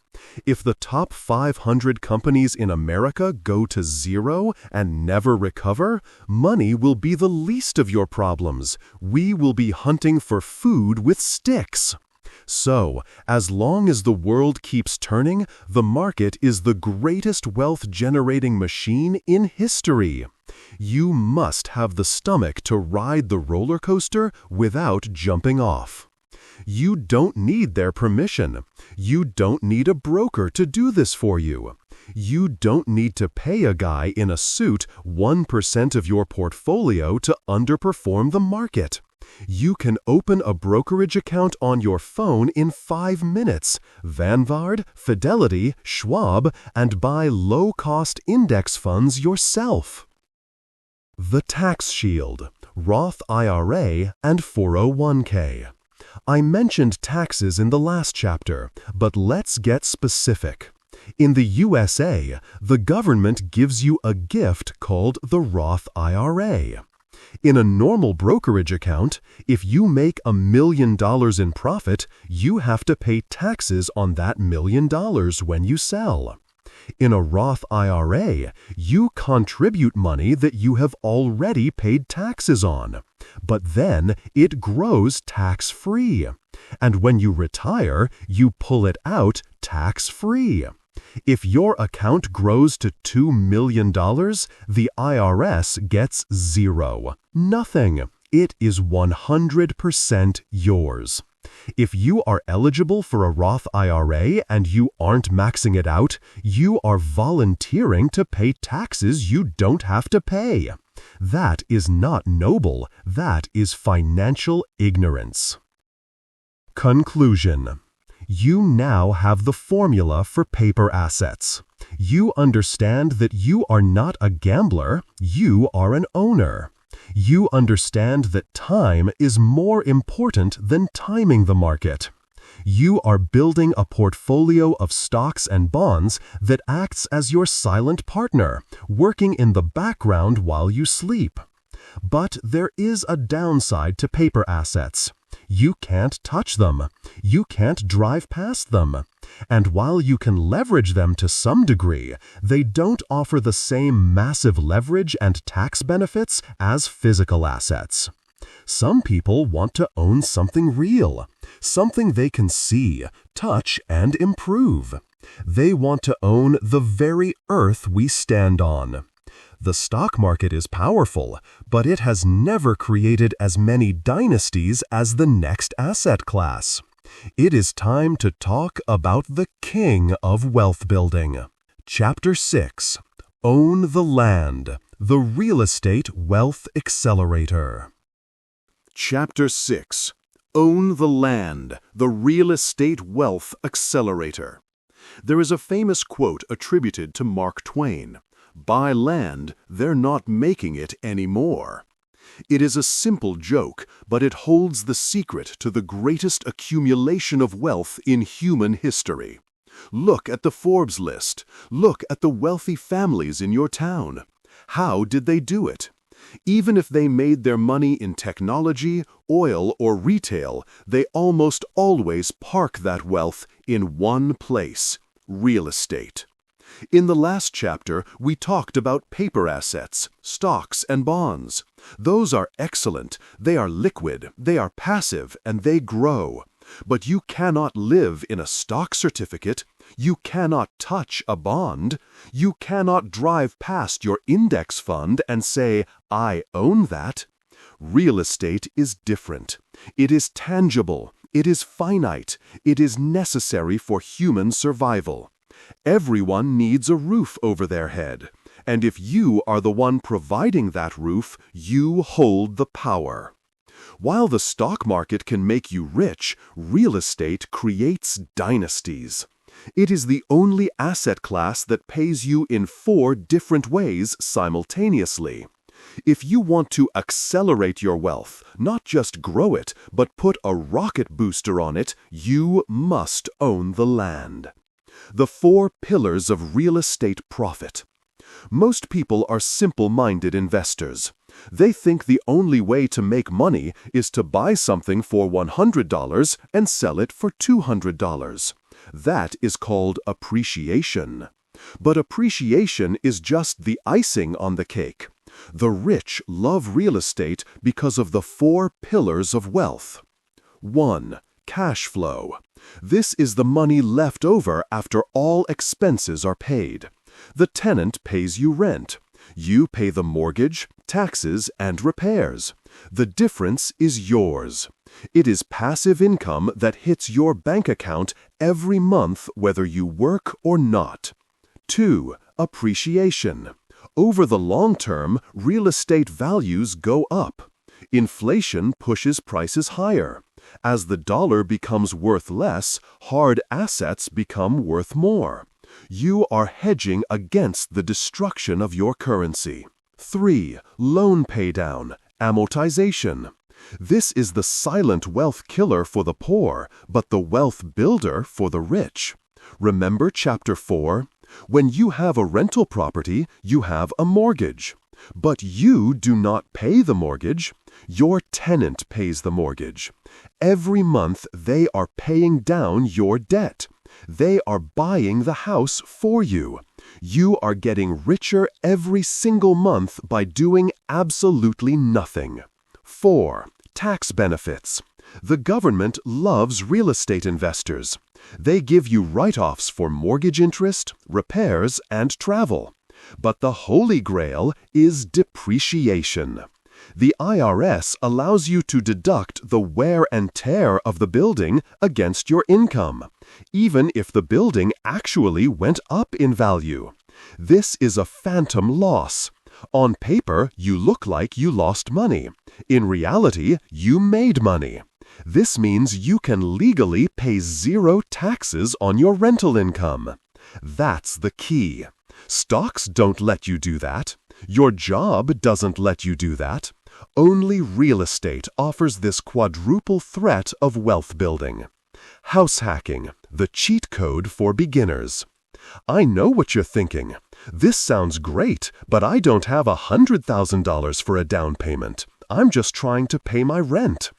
If the top 500 companies in America go to zero and never recover, money will be the least of your problems. We will be hunting for food with sticks. So, as long as the world keeps turning, the market is the greatest wealth-generating machine in history. You must have the stomach to ride the roller coaster without jumping off. You don't need their permission. You don't need a broker to do this for you. You don't need to pay a guy in a suit 1% of your portfolio to underperform the market. You can open a brokerage account on your phone in 5 minutes, Vanguard, Fidelity, Schwab, and buy low-cost index funds yourself. The Tax Shield, Roth IRA, and 401k. I mentioned taxes in the last chapter, but let's get specific. In the USA, the government gives you a gift called the Roth IRA. In a normal brokerage account, if you make $1 million in profit, you have to pay taxes on that $1 million when you sell. In a Roth IRA, you contribute money that you have already paid taxes on, but then it grows tax-free. And when you retire, you pull it out tax-free. If your account grows to $2 million, the IRS gets zero. Nothing. It is 100% yours. If you are eligible for a Roth IRA and you aren't maxing it out, you are volunteering to pay taxes you don't have to pay. That is not noble. That is financial ignorance. Conclusion. You now have the formula for paper assets. You understand that you are not a gambler, you are an owner. You understand that time is more important than timing the market. You are building a portfolio of stocks and bonds that acts as your silent partner, working in the background while you sleep. But there is a downside to paper assets. You can't touch them. You can't drive past them. And while you can leverage them to some degree, they don't offer the same massive leverage and tax benefits as physical assets. Some people want to own something real, something they can see, touch, and improve. They want to own the very earth we stand on. The stock market is powerful, but it has never created as many dynasties as the next asset class. It is time to talk about the king of wealth building. Chapter 6. Own the Land, the Real Estate Wealth Accelerator. Chapter 6. Own the Land, the Real Estate Wealth Accelerator. There is a famous quote attributed to Mark Twain. Buy land, they're not making it anymore. It is a simple joke, but it holds the secret to the greatest accumulation of wealth in human history. Look at the Forbes list. Look at the wealthy families in your town. How did they do it? Even if they made their money in technology, oil, or retail, they almost always park that wealth in one place: real estate. In the last chapter, we talked about paper assets, stocks, and bonds. Those are excellent. They are liquid, they are passive, and they grow. But you cannot live in a stock certificate. You cannot touch a bond. You cannot drive past your index fund and say, "I own that." Real estate is different. It is tangible. It is finite. It is necessary for human survival. Everyone needs a roof over their head, and if you are the one providing that roof, you hold the power. While the stock market can make you rich, real estate creates dynasties. It is the only asset class that pays you in 4 different ways simultaneously. If you want to accelerate your wealth, not just grow it, but put a rocket booster on it, you must own the land. The 4 pillars of real estate profit. Most people are simple-minded investors. They think the only way to make money is to buy something for $100 and sell it for $200. That is called appreciation. But appreciation is just the icing on the cake. The rich love real estate because of the 4 pillars of wealth. 1. Cash flow. This is the money left over after all expenses are paid. The tenant pays you rent. You pay the mortgage, taxes, and repairs. The difference is yours. It is passive income that hits your bank account every month whether you work or not. 2. Appreciation. Over the long term, real estate values go up. Inflation pushes prices higher. As the dollar becomes worth less, hard assets become worth more. You are hedging against the destruction of your currency. 3. Loan paydown, amortization. This is the silent wealth killer for the poor, but the wealth builder for the rich. Remember Chapter 4? When you have a rental property, you have a mortgage. But you do not pay the mortgage. Your tenant pays the mortgage. Every month they are paying down your debt. They are buying the house for you. You are getting richer every single month by doing absolutely nothing. 4. Tax benefits. The government loves real estate investors. They give you write-offs for mortgage interest, repairs, and travel. But the holy grail is depreciation. The IRS allows you to deduct the wear and tear of the building against your income, even if the building actually went up in value. This is a phantom loss. On paper, you look like you lost money. In reality, you made money. This means you can legally pay 0 taxes on your rental income. That's the key. Stocks don't let you do that. Your job doesn't let you do that. Only real estate offers this quadruple threat of wealth building. House hacking, the cheat code for beginners. I know what you're thinking. This sounds great, but I don't have $100,000 for a down payment. I'm just trying to pay my rent.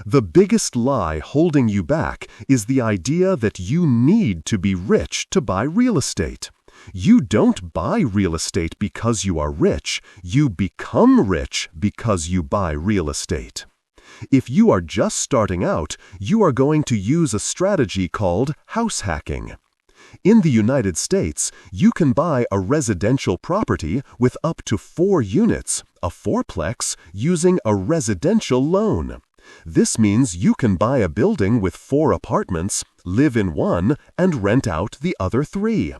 The biggest lie holding you back is the idea that you need to be rich to buy real estate. You don't buy real estate because you are rich. You become rich because you buy real estate. If you are just starting out, you are going to use a strategy called house hacking. In the United States, you can buy a residential property with up to 4 units, a fourplex, using a residential loan. This means you can buy a building with 4 apartments, live in one, and rent out the other 3.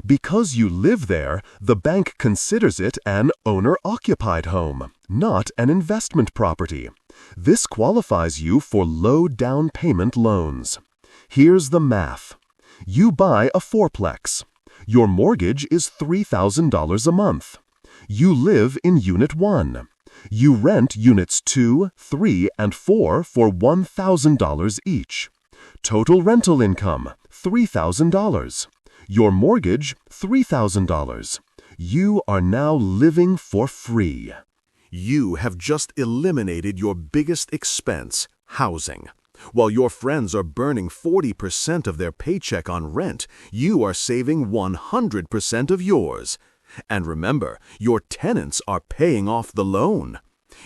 Because you live there, the bank considers it an owner-occupied home, not an investment property. This qualifies you for low down payment loans. Here's the math. You buy a fourplex. Your mortgage is $3,000 a month. You live in Unit 1. You rent Units 2, 3, and 4 for $1,000 each. Total rental income, $3,000. Your mortgage, $3,000. You are now living for free. You have just eliminated your biggest expense, housing. While your friends are burning 40% of their paycheck on rent, you are saving 100% of yours. And remember, your tenants are paying off the loan.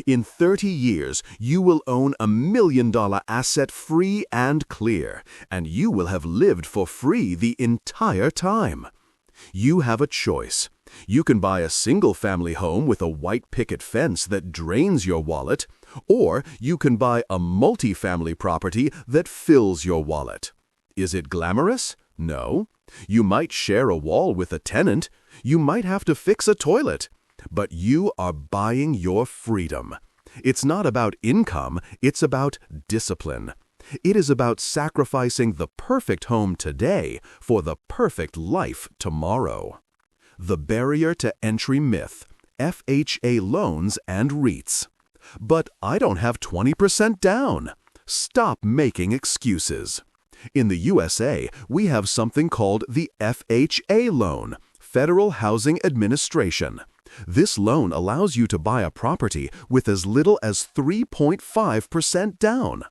In 30 years, you will own $1 million asset free and clear, and you will have lived for free the entire time. You have a choice. You can buy a single-family home with a white picket fence that drains your wallet, or you can buy a multi-family property that fills your wallet. Is it glamorous? No. You might share a wall with a tenant. You might have to fix a toilet. But you are buying your freedom. It's not about income, it's about discipline. It is about sacrificing the perfect home today for the perfect life tomorrow. The barrier to entry myth. FHA loans and REITs. But I don't have 20% down. Stop making excuses. In the USA, we have something called the FHA loan, Federal Housing Administration. This loan allows you to buy a property with as little as 3.5% down.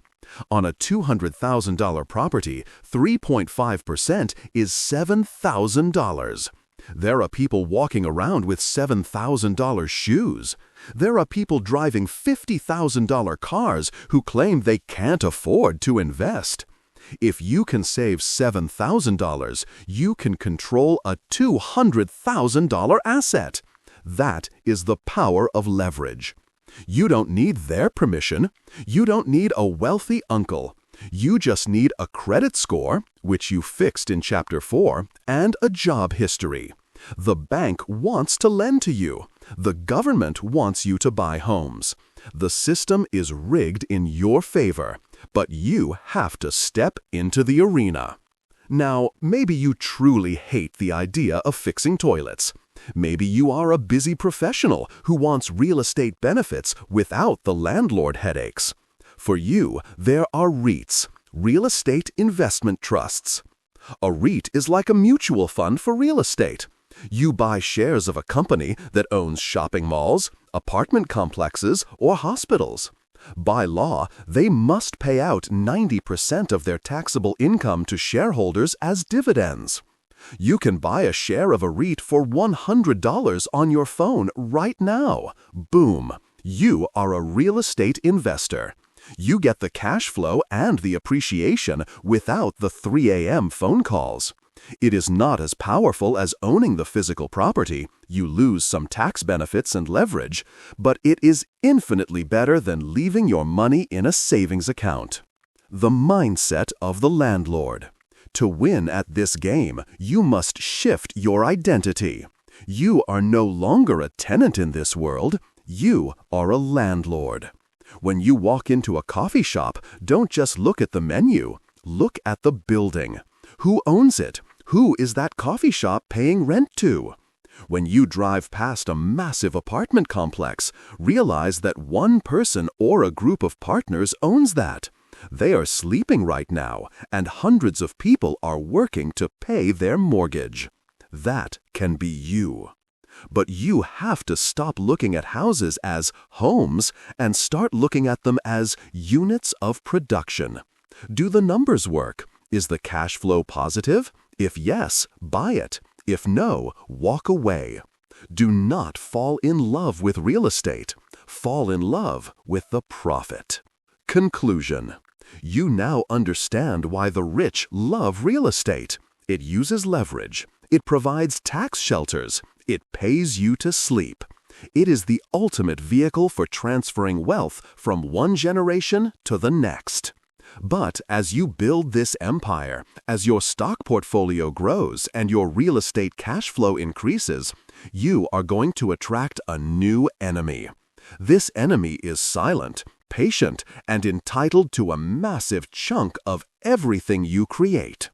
On a $200,000 property, 3.5% is $7,000. There are people walking around with $7,000 shoes. There are people driving $50,000 cars who claim they can't afford to invest. If you can save $7,000, you can control a $200,000 asset. That is the power of leverage. You don't need their permission. You don't need a wealthy uncle. You just need a credit score, which you fixed in Chapter 4, and a job history. The bank wants to lend to you. The government wants you to buy homes. The system is rigged in your favor, but you have to step into the arena. Now, maybe you truly hate the idea of fixing toilets. Maybe you are a busy professional who wants real estate benefits without the landlord headaches. For you, there are REITs, real estate investment trusts. A REIT is like a mutual fund for real estate. You buy shares of a company that owns shopping malls, apartment complexes, or hospitals. By law, they must pay out 90% of their taxable income to shareholders as dividends. You can buy a share of a REIT for $100 on your phone right now. Boom! You are a real estate investor. You get the cash flow and the appreciation without the 3 a.m. phone calls. It is not as powerful as owning the physical property. You lose some tax benefits and leverage, but it is infinitely better than leaving your money in a savings account. The mindset of the landlord. To win at this game, you must shift your identity. You are no longer a tenant in this world. You are a landlord. When you walk into a coffee shop, don't just look at the menu. Look at the building. Who owns it? Who is that coffee shop paying rent to? When you drive past a massive apartment complex, realize that one person or a group of partners owns that. They are sleeping right now, and hundreds of people are working to pay their mortgage. That can be you. But you have to stop looking at houses as homes and start looking at them as units of production. Do the numbers work? Is the cash flow positive? If yes, buy it. If no, walk away. Do not fall in love with real estate. Fall in love with the profit. Conclusion. You now understand why the rich love real estate. It uses leverage. It provides tax shelters. It pays you to sleep. It is the ultimate vehicle for transferring wealth from one generation to the next. But as you build this empire, as your stock portfolio grows and your real estate cash flow increases, you are going to attract a new enemy. This enemy is silent, patient, and entitled to a massive chunk of everything you create.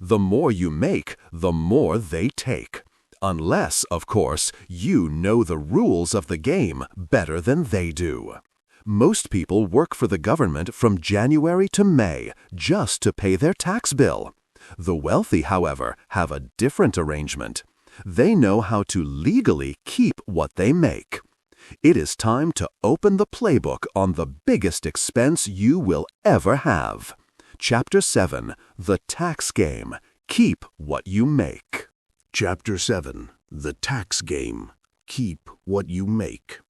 The more you make, the more they take. Unless, of course, you know the rules of the game better than they do. Most people work for the government from January to May just to pay their tax bill. The wealthy, however, have a different arrangement. They know how to legally keep what they make. It is time to open the playbook on the biggest expense you will ever have. Chapter 7, The Tax Game. Keep what you make. Chapter 7, The Tax Game. Keep what you make.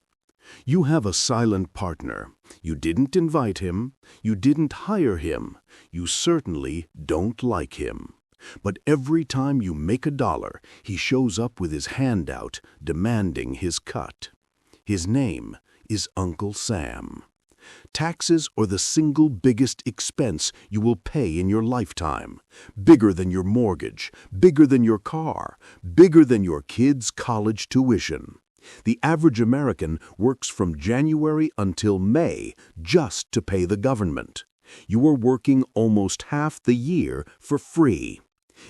You have a silent partner. You didn't invite him. You didn't hire him. You certainly don't like him. But every time you make a dollar, he shows up with his hand out, demanding his cut. His name is Uncle Sam. Taxes are the single biggest expense you will pay in your lifetime. Bigger than your mortgage, bigger than your car, bigger than your kids' college tuition. The average American works from January until May just to pay the government. You are working almost half the year for free.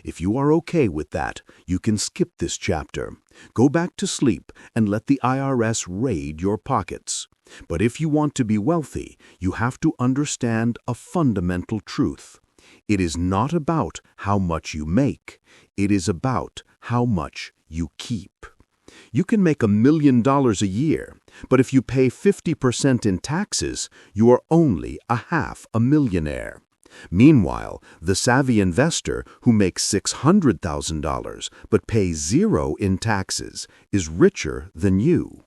If you are okay with that, you can skip this chapter. Go back to sleep and let the IRS raid your pockets. But if you want to be wealthy, you have to understand a fundamental truth. It is not about how much you make. It is about how much you keep. You can make $1 million a year, but if you pay 50% in taxes, you are only a half a millionaire. Meanwhile, the savvy investor who makes $600,000 but pays zero in taxes is richer than you.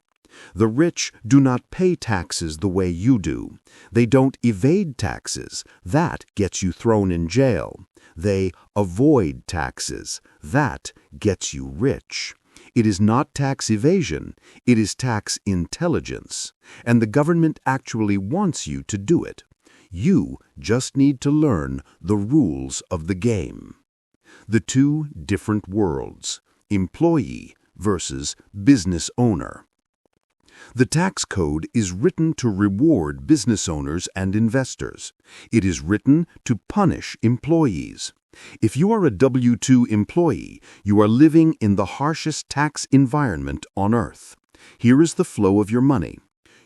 The rich do not pay taxes the way you do. They don't evade taxes. That gets you thrown in jail. They avoid taxes. That gets you rich. It is not tax evasion, it is tax intelligence, and the government actually wants you to do it. You just need to learn the rules of the game. The two different worlds, employee versus business owner. The tax code is written to reward business owners and investors. It is written to punish employees. If you are a W-2 employee, you are living in the harshest tax environment on earth. Here is the flow of your money.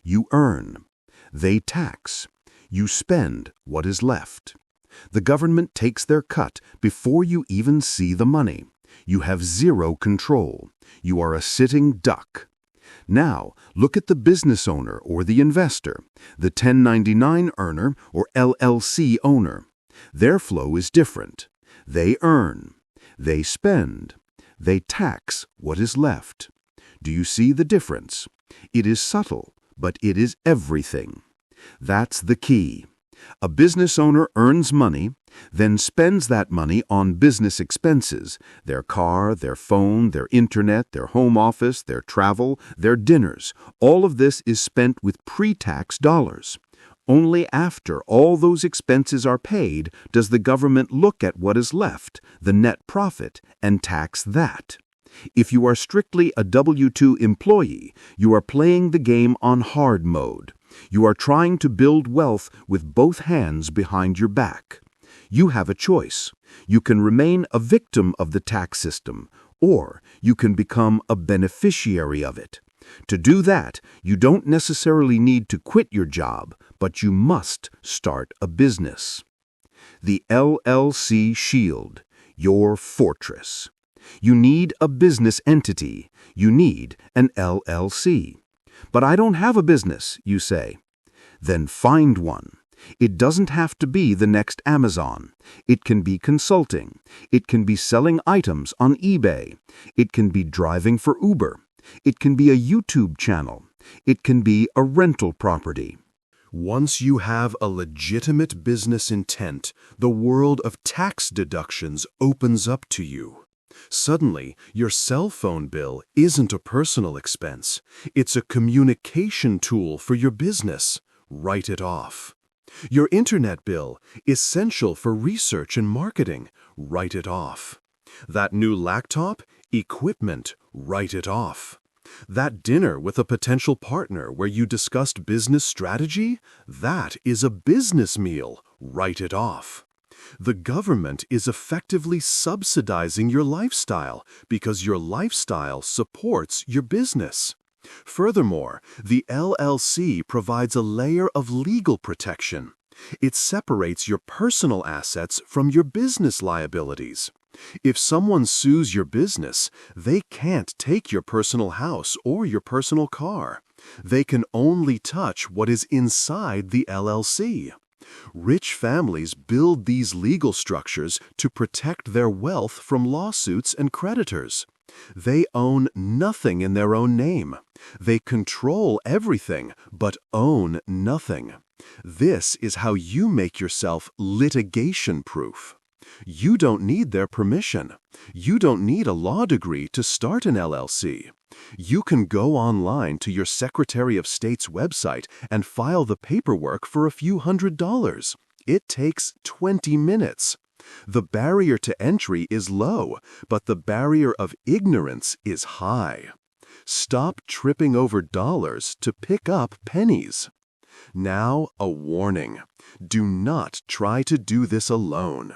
You earn. They tax. You spend what is left. The government takes their cut before you even see the money. You have zero control. You are a sitting duck. Now, look at the business owner or the investor, the 1099 earner or LLC owner. Their flow is different. They earn. They spend. They tax what is left. Do you see the difference? It is subtle, but it is everything. That's the key. A business owner earns money, then spends that money on business expenses, their car, their phone, their internet, their home office, their travel, their dinners. All of this is spent with pre-tax dollars. Only after all those expenses are paid does the government look at what is left, the net profit, and tax that. If you are strictly a W-2 employee, you are playing the game on hard mode. You are trying to build wealth with both hands behind your back. You have a choice. You can remain a victim of the tax system, or you can become a beneficiary of it. To do that, you don't necessarily need to quit your job, but you must start a business. The LLC Shield, your fortress. You need a business entity. You need an LLC. But I don't have a business, you say. Then find one. It doesn't have to be the next Amazon. It can be consulting. It can be selling items on eBay. It can be driving for Uber. It can be a YouTube channel. It can be a rental property. Once you have a legitimate business intent, the world of tax deductions opens up to you. Suddenly, your cell phone bill isn't a personal expense. It's a communication tool for your business. Write it off. Your internet bill, essential for research and marketing. Write it off. That new laptop, equipment. Write it off. That dinner with a potential partner where you discussed business strategy, that is a business meal. Write it off. The government is effectively subsidizing your lifestyle because your lifestyle supports your business. Furthermore, the LLC provides a layer of legal protection. It separates your personal assets from your business liabilities. If someone sues your business, they can't take your personal house or your personal car. They can only touch what is inside the LLC. Rich families build these legal structures to protect their wealth from lawsuits and creditors. They own nothing in their own name. They control everything, but own nothing. This is how you make yourself litigation-proof. You don't need their permission. You don't need a law degree to start an LLC. You can go online to your Secretary of State's website and file the paperwork for a few $100s. It takes 20 minutes. The barrier to entry is low, but the barrier of ignorance is high. Stop tripping over dollars to pick up pennies. Now, a warning. Do not try to do this alone.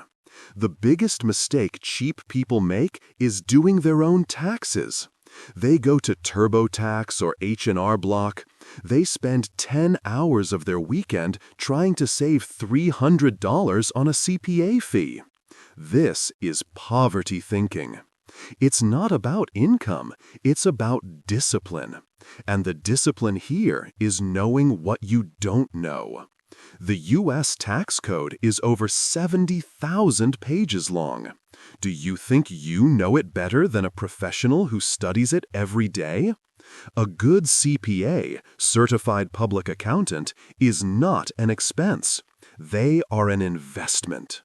The biggest mistake cheap people make is doing their own taxes. They go to TurboTax or H&R Block. They spend 10 hours of their weekend trying to save $300 on a CPA fee. This is poverty thinking. It's not about income, it's about discipline. And the discipline here is knowing what you don't know. The U.S. tax code is over 70,000 pages long. Do you think you know it better than a professional who studies it every day? A good CPA, certified public accountant, is not an expense. They are an investment.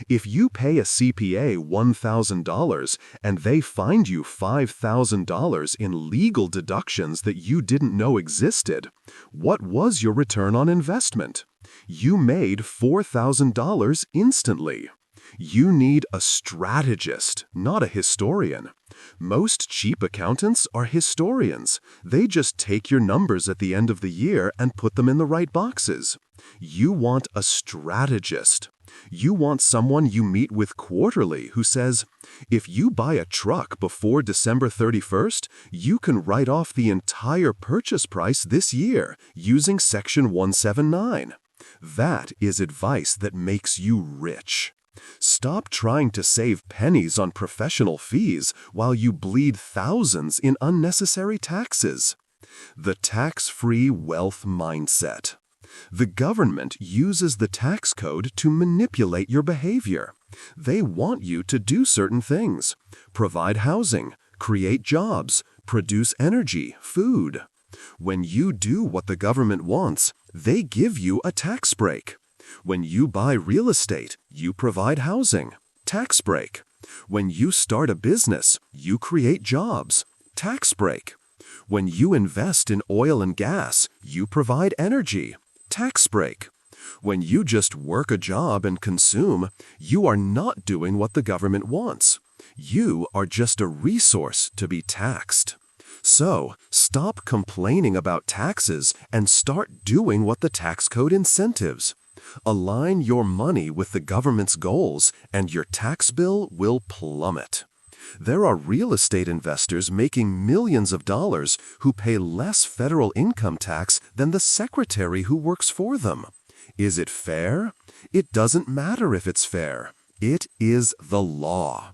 If you pay a CPA $1,000 and they find you $5,000 in legal deductions that you didn't know existed, what was your return on investment? You made $4,000 instantly. You need a strategist, not a historian. Most cheap accountants are historians. They just take your numbers at the end of the year and put them in the right boxes. You want a strategist. You want someone you meet with quarterly who says, if you buy a truck before December 31st, you can write off the entire purchase price this year using Section 179. That is advice that makes you rich. Stop trying to save pennies on professional fees while you bleed thousands in unnecessary taxes. The tax-free wealth mindset. The government uses the tax code to manipulate your behavior. They want you to do certain things: provide housing, create jobs, produce energy, food. When you do what the government wants, they give you a tax break. When you buy real estate, you provide housing, tax break. When you start a business, you create jobs, tax break. When you invest in oil and gas, you provide energy, tax break. When you just work a job and consume, you are not doing what the government wants. You are just a resource to be taxed. So, stop complaining about taxes and start doing what the tax code incentives. Align your money with the government's goals, and your tax bill will plummet. There are real estate investors making millions of dollars who pay less federal income tax than the secretary who works for them. Is it fair? It doesn't matter if it's fair. It is the law.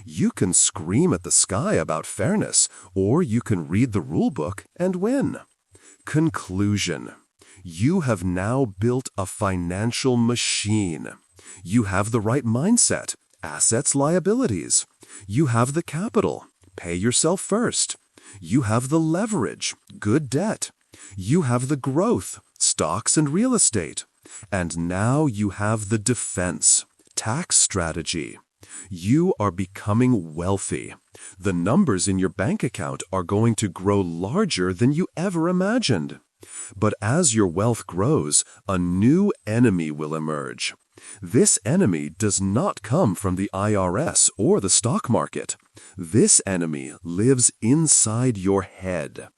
You can scream at the sky about fairness, or you can read the rule book and win. Conclusion. You have now built a financial machine. You have the right mindset, assets, liabilities. You have the capital, pay yourself first. You have the leverage, good debt. You have the growth, stocks and real estate. And now you have the defense, tax strategy. You are becoming wealthy. The numbers in your bank account are going to grow larger than you ever imagined. But as your wealth grows, a new enemy will emerge. This enemy does not come from the IRS or the stock market. This enemy lives inside your head.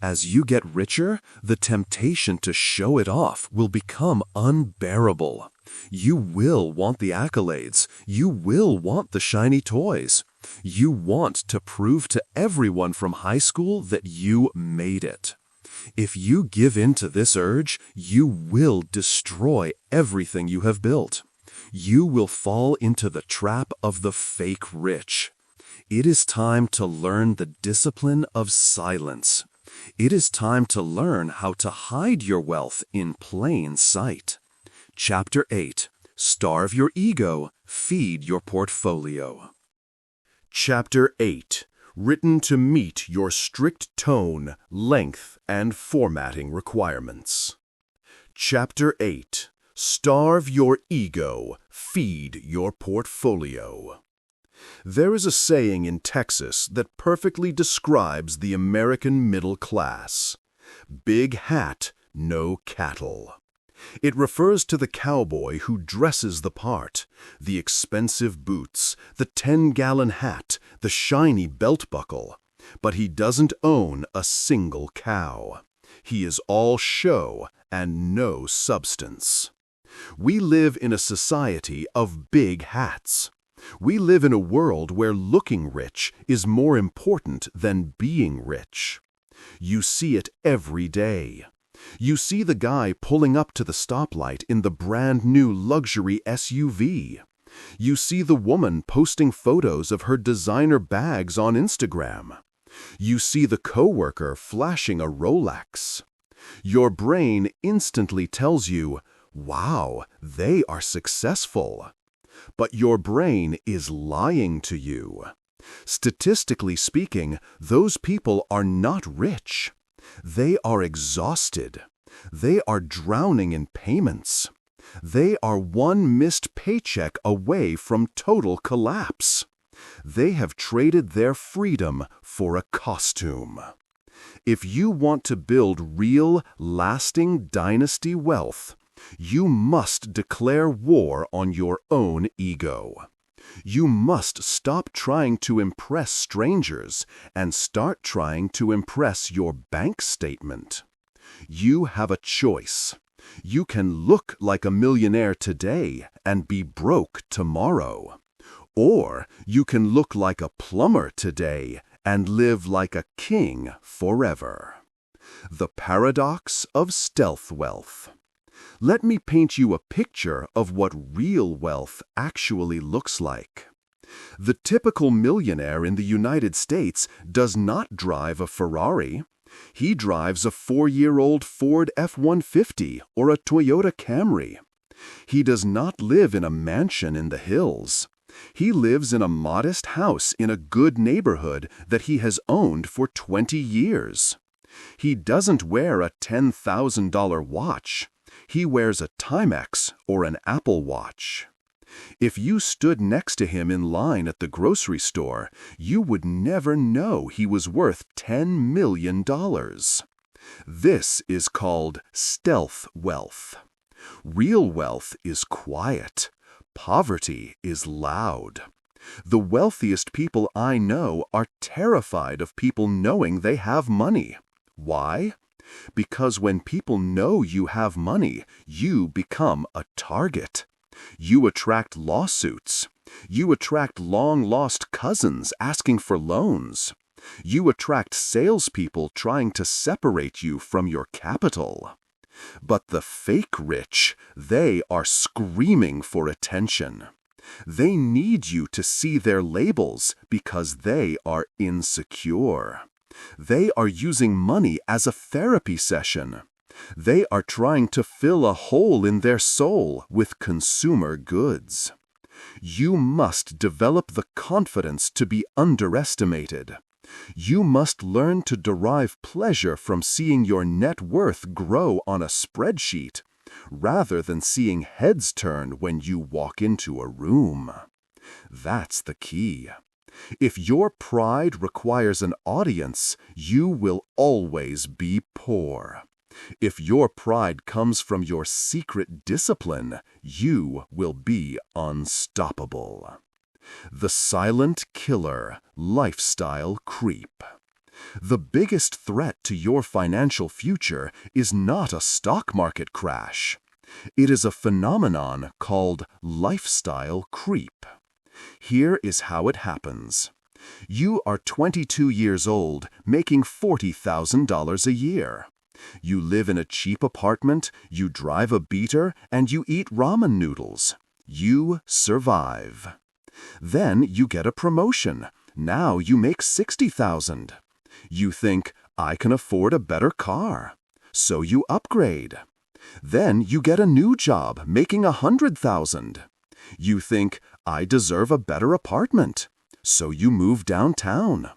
As you get richer, the temptation to show it off will become unbearable. You will want the accolades. You will want the shiny toys. You want to prove to everyone from high school that you made it. If you give in to this urge, you will destroy everything you have built. You will fall into the trap of the fake rich. It is time to learn the discipline of silence. It is time to learn how to hide your wealth in plain sight. Chapter 8. Starve your ego, feed your portfolio. Chapter 8. Written to meet your strict tone, length, and formatting requirements. Chapter 8. Starve your ego, feed your portfolio. There is a saying in Texas that perfectly describes the American middle class. Big hat, no cattle. It refers to the cowboy who dresses the part, the expensive boots, the 10-gallon hat, the shiny belt buckle, but he doesn't own a single cow. He is all show and no substance. We live in a society of big hats. We live in a world where looking rich is more important than being rich. You see it every day. You see the guy pulling up to the stoplight in the brand new luxury SUV. You see the woman posting photos of her designer bags on Instagram. You see the coworker flashing a Rolex. Your brain instantly tells you, wow, they are successful. But your brain is lying to you. Statistically speaking, those people are not rich. They are exhausted. They are drowning in payments. They are one missed paycheck away from total collapse. They have traded their freedom for a costume. If you want to build real, lasting dynasty wealth, you must declare war on your own ego. You must stop trying to impress strangers and start trying to impress your bank statement. You have a choice. You can look like a millionaire today and be broke tomorrow. Or you can look like a plumber today and live like a king forever. The paradox of stealth wealth. Let me paint you a picture of what real wealth actually looks like. The typical millionaire in the United States does not drive a Ferrari. He drives a 4-year-old Ford F-150 or a Toyota Camry. He does not live in a mansion in the hills. He lives in a modest house in a good neighborhood that he has owned for 20 years. He doesn't wear a $10,000 watch. He wears a Timex or an Apple Watch. If you stood next to him in line at the grocery store, you would never know he was worth $10 million. This is called stealth wealth. Real wealth is quiet. Poverty is loud. The wealthiest people I know are terrified of people knowing they have money. Why? Because when people know you have money, you become a target. You attract lawsuits. You attract long-lost cousins asking for loans. You attract salespeople trying to separate you from your capital. But the fake rich, they are screaming for attention. They need you to see their labels because they are insecure. They are using money as a therapy session. They are trying to fill a hole in their soul with consumer goods. You must develop the confidence to be underestimated. You must learn to derive pleasure from seeing your net worth grow on a spreadsheet, rather than seeing heads turn when you walk into a room. That's the key. If your pride requires an audience, you will always be poor. If your pride comes from your secret discipline, you will be unstoppable. The silent killer, lifestyle creep. The biggest threat to your financial future is not a stock market crash. It is a phenomenon called lifestyle creep. Here is how it happens. You are 22 years old, making $40,000 a year. You live in a cheap apartment, you drive a beater, and you eat ramen noodles. You survive. Then you get a promotion. Now you make $60,000. You think, I can afford a better car. So you upgrade. Then you get a new job, making $100,000. You think, I deserve a better apartment. So you move downtown.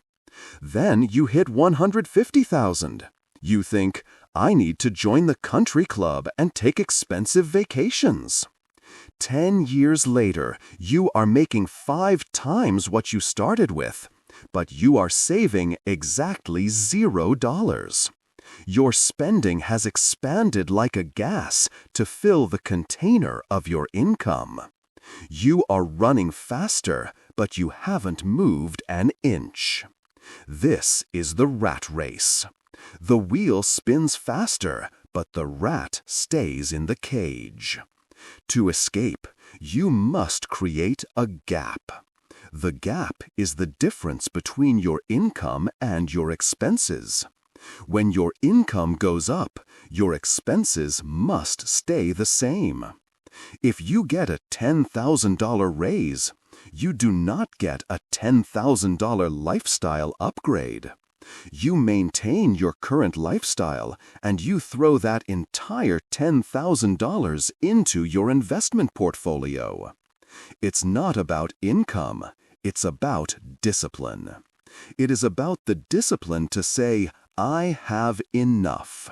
Then you hit $150,000. You think, I need to join the country club and take expensive vacations. 10 years later, you are making 5 times what you started with, but you are saving exactly $0. Your spending has expanded like a gas to fill the container of your income. You are running faster, but you haven't moved an inch. This is the rat race. The wheel spins faster, but the rat stays in the cage. To escape, you must create a gap. The gap is the difference between your income and your expenses. When your income goes up, your expenses must stay the same. If you get a $10,000 raise, you do not get a $10,000 lifestyle upgrade. You maintain your current lifestyle and you throw that entire $10,000 into your investment portfolio. It's not about income, it's about discipline. It is about the discipline to say, I have enough.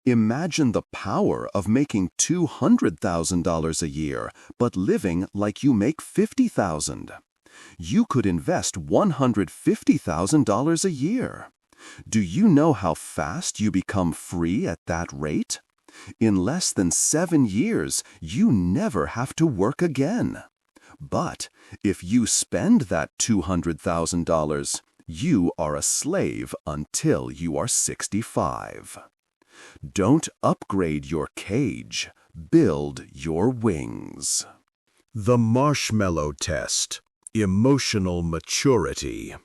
Imagine the power of making $200,000 a year, but living like you make $50,000. You could invest $150,000 a year. Do you know how fast you become free at that rate? In less than 7 years, you never have to work again. But if you spend that $200,000, you are a slave until you are 65. Don't upgrade your cage, build your wings. The marshmallow test. Emotional maturity.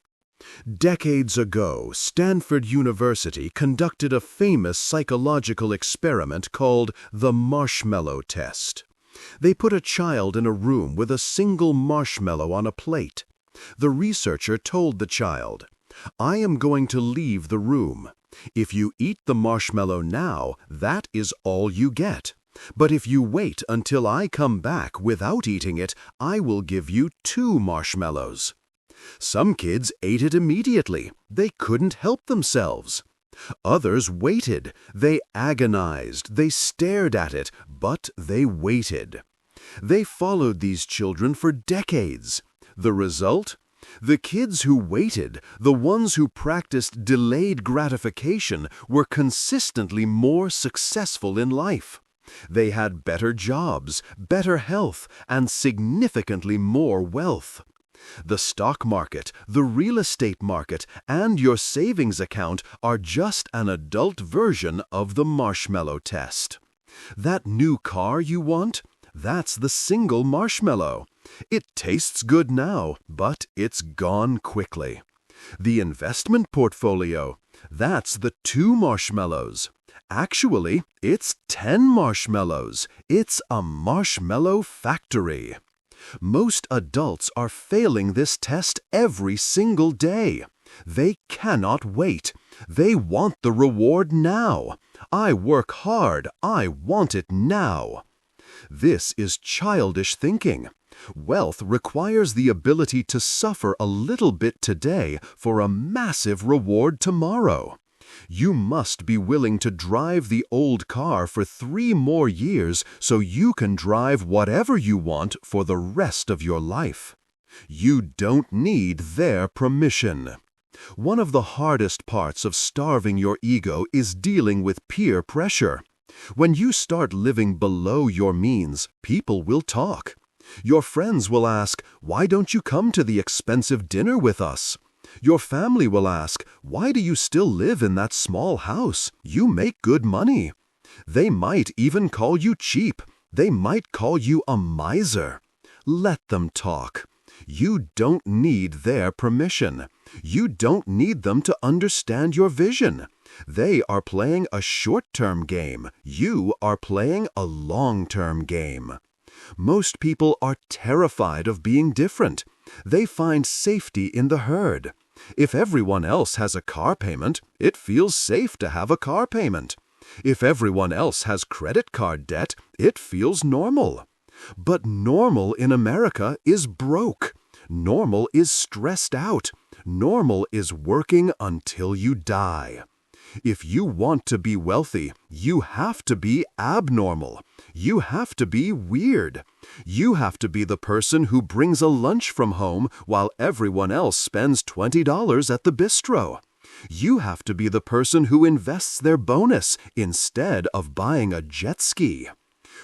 Decades ago, Stanford University conducted a famous psychological experiment called the marshmallow test. They put a child in a room with a single marshmallow on a plate. The researcher told the child, "I am going to leave the room. If you eat the marshmallow now, that is all you get. But if you wait until I come back without eating it, I will give you 2 marshmallows." Some kids ate it immediately. They couldn't help themselves. Others waited. They agonized. They stared at it, but they waited. They followed these children for decades. The result? The kids who waited, the ones who practiced delayed gratification, were consistently more successful in life. They had better jobs, better health, and significantly more wealth. The stock market, the real estate market, and your savings account are just an adult version of the marshmallow test. That new car you want? That's the single marshmallow. It tastes good now, but it's gone quickly. The investment portfolio? That's the 2 marshmallows. Actually, it's 10 marshmallows. It's a marshmallow factory. Most adults are failing this test every single day. They cannot wait. They want the reward now. I work hard. I want it now. This is childish thinking. Wealth requires the ability to suffer a little bit today for a massive reward tomorrow. You must be willing to drive the old car for 3 more years so you can drive whatever you want for the rest of your life. You don't need their permission. One of the hardest parts of starving your ego is dealing with peer pressure. When you start living below your means, people will talk. Your friends will ask, "Why don't you come to the expensive dinner with us?" Your family will ask, "Why do you still live in that small house? You make good money." They might even call you cheap. They might call you a miser. Let them talk. You don't need their permission. You don't need them to understand your vision. They are playing a short-term game. You are playing a long-term game. Most people are terrified of being different. They find safety in the herd. If everyone else has a car payment, it feels safe to have a car payment. If everyone else has credit card debt, it feels normal. But normal in America is broke. Normal is stressed out. Normal is working until you die. If you want to be wealthy, you have to be abnormal. You have to be weird. You have to be the person who brings a lunch from home while everyone else spends $20 at the bistro. You have to be the person who invests their bonus instead of buying a jet ski.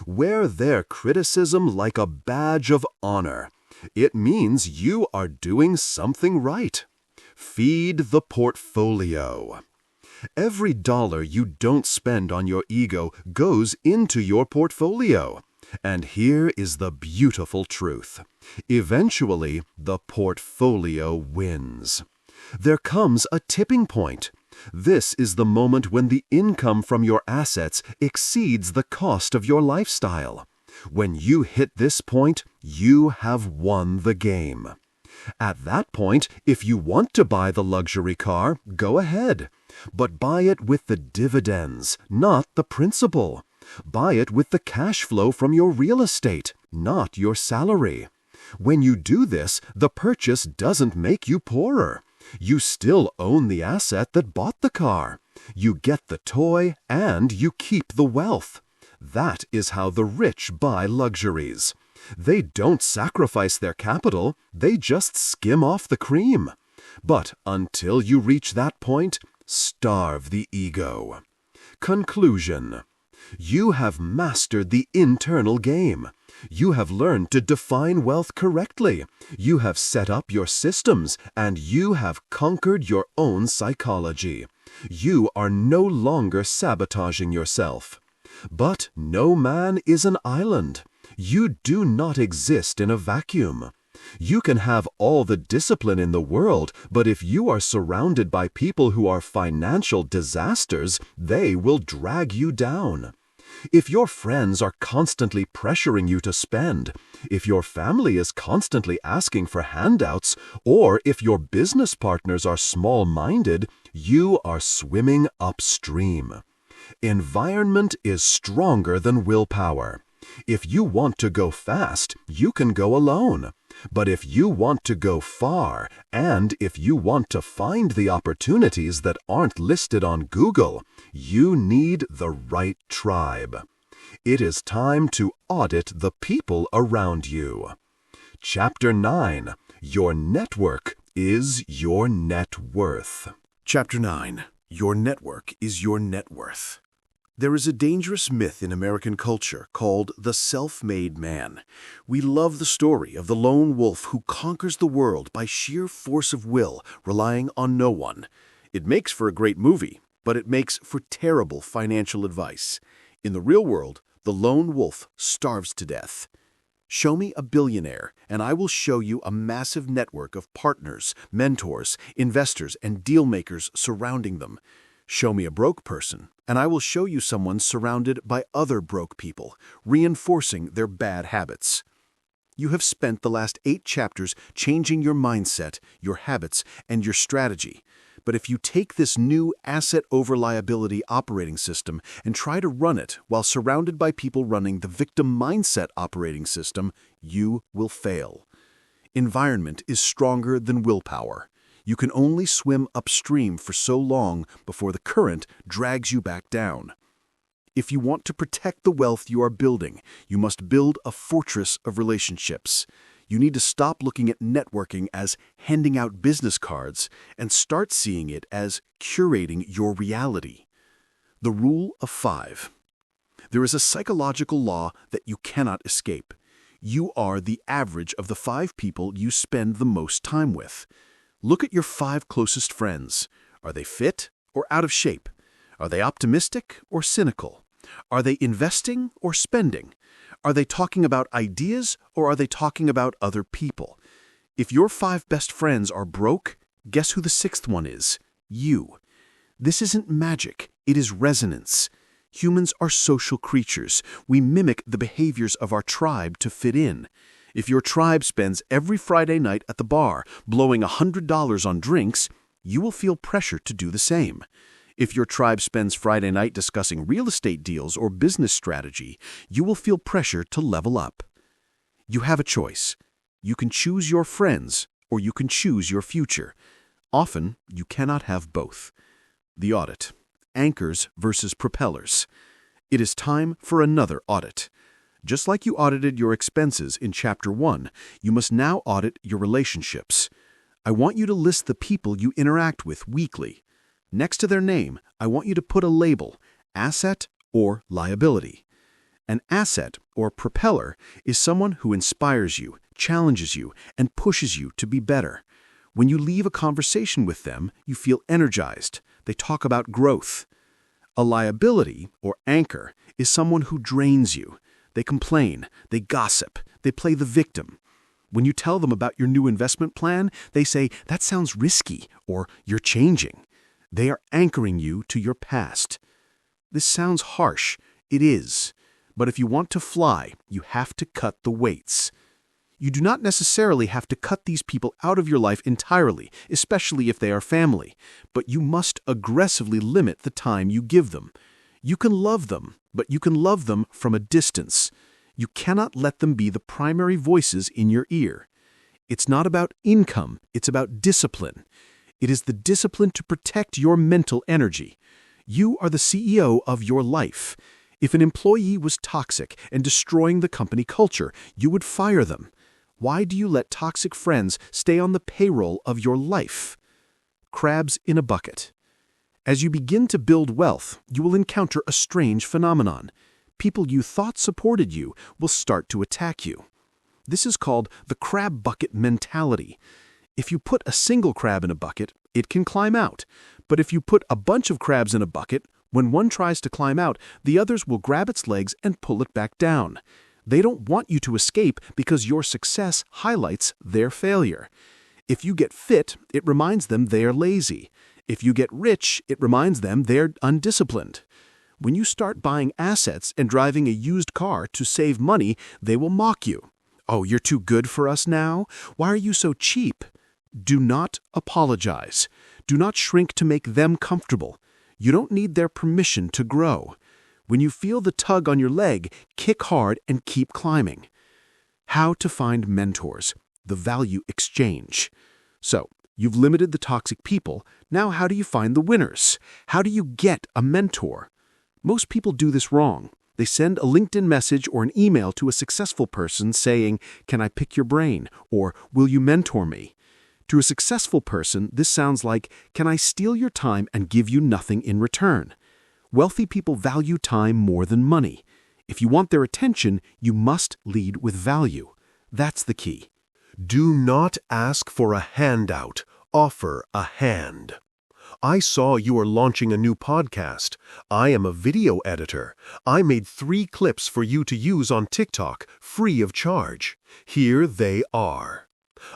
Wear their criticism like a badge of honor. It means you are doing something right. Feed the portfolio. Every dollar you don't spend on your ego goes into your portfolio. And here is the beautiful truth. Eventually, the portfolio wins. There comes a tipping point. This is the moment when the income from your assets exceeds the cost of your lifestyle. When you hit this point, you have won the game. At that point, if you want to buy the luxury car, go ahead. But buy it with the dividends, not the principal. Buy it with the cash flow from your real estate, not your salary. When you do this, the purchase doesn't make you poorer. You still own the asset that bought the car. You get the toy and you keep the wealth. That is how the rich buy luxuries. They don't sacrifice their capital, they just skim off the cream. But until you reach that point, starve the ego. Conclusion. You have mastered the internal game. You have learned to define wealth correctly. You have set up your systems, and you have conquered your own psychology. You are no longer sabotaging yourself. But no man is an island. You do not exist in a vacuum. You can have all the discipline in the world, but if you are surrounded by people who are financial disasters, they will drag you down. If your friends are constantly pressuring you to spend, if your family is constantly asking for handouts, or if your business partners are small-minded, you are swimming upstream. Environment is stronger than willpower. If you want to go fast, you can go alone. But if you want to go far, and if you want to find the opportunities that aren't listed on Google, you need the right tribe. It is time to audit the people around you. Chapter 9. Your network is your net worth. Chapter 9. Your network is your net worth. There is a dangerous myth in American culture called the self-made man. We love the story of the lone wolf who conquers the world by sheer force of will, relying on no one. It makes for a great movie, but it makes for terrible financial advice. In the real world, the lone wolf starves to death. Show me a billionaire, and I will show you a massive network of partners, mentors, investors, and deal-makers surrounding them. Show me a broke person, and I will show you someone surrounded by other broke people, reinforcing their bad habits. You have spent the last 8 chapters changing your mindset, your habits, and your strategy. But if you take this new asset over liability operating system and try to run it while surrounded by people running the victim mindset operating system, you will fail. Environment is stronger than willpower. You can only swim upstream for so long before the current drags you back down. If you want to protect the wealth you are building, you must build a fortress of relationships. You need to stop looking at networking as handing out business cards and start seeing it as curating your reality. The rule of 5. There is a psychological law that you cannot escape. You are the average of the 5 people you spend the most time with. Look at your 5 closest friends. Are they fit or out of shape? Are they optimistic or cynical? Are they investing or spending? Are they talking about ideas or are they talking about other people? If your 5 best friends are broke, guess who the 6th one is? You. This isn't magic, it is resonance. Humans are social creatures. We mimic the behaviors of our tribe to fit in. If your tribe spends every Friday night at the bar blowing $100 on drinks, you will feel pressure to do the same. If your tribe spends Friday night discussing real estate deals or business strategy, you will feel pressure to level up. You have a choice. You can choose your friends or you can choose your future. Often, you cannot have both. The audit. Anchors versus propellers. It is time for another audit. Just like you audited your expenses in Chapter 1, you must now audit your relationships. I want you to list the people you interact with weekly. Next to their name, I want you to put a label, asset or liability. An asset or propeller is someone who inspires you, challenges you, and pushes you to be better. When you leave a conversation with them, you feel energized. They talk about growth. A liability or anchor is someone who drains you. They complain, they gossip, they play the victim. When you tell them about your new investment plan, they say, "That sounds risky," or "You're changing." They are anchoring you to your past. This sounds harsh. It is. But if you want to fly, you have to cut the weights. You do not necessarily have to cut these people out of your life entirely, especially if they are family, but you must aggressively limit the time you give them. You can love them, but you can love them from a distance. You cannot let them be the primary voices in your ear. It's not about income, it's about discipline. It is the discipline to protect your mental energy. You are the CEO of your life. If an employee was toxic and destroying the company culture, you would fire them. Why do you let toxic friends stay on the payroll of your life? Crabs in a bucket. As you begin to build wealth, you will encounter a strange phenomenon. People you thought supported you will start to attack you. This is called the crab bucket mentality. If you put a single crab in a bucket, it can climb out. But if you put a bunch of crabs in a bucket, when one tries to climb out, the others will grab its legs and pull it back down. They don't want you to escape because your success highlights their failure. If you get fit, it reminds them they are lazy. If you get rich, it reminds them they're undisciplined. When you start buying assets and driving a used car to save money, they will mock you. "Oh, you're too good for us now? Why are you so cheap?" Do not apologize. Do not shrink to make them comfortable. You don't need their permission to grow. When you feel the tug on your leg, kick hard and keep climbing. How to find mentors. The value exchange. So, you've limited the toxic people. Now how do you find the winners? How do you get a mentor? Most people do this wrong. They send a LinkedIn message or an email to a successful person saying, "Can I pick your brain?" or "Will you mentor me?" To a successful person, this sounds like, "Can I steal your time and give you nothing in return?" Wealthy people value time more than money. If you want their attention, you must lead with value. That's the key. Do not ask for a handout. Offer a hand. I saw you are launching a new podcast. I am a video editor. I made 3 clips for you to use on TikTok, free of charge. Here they are.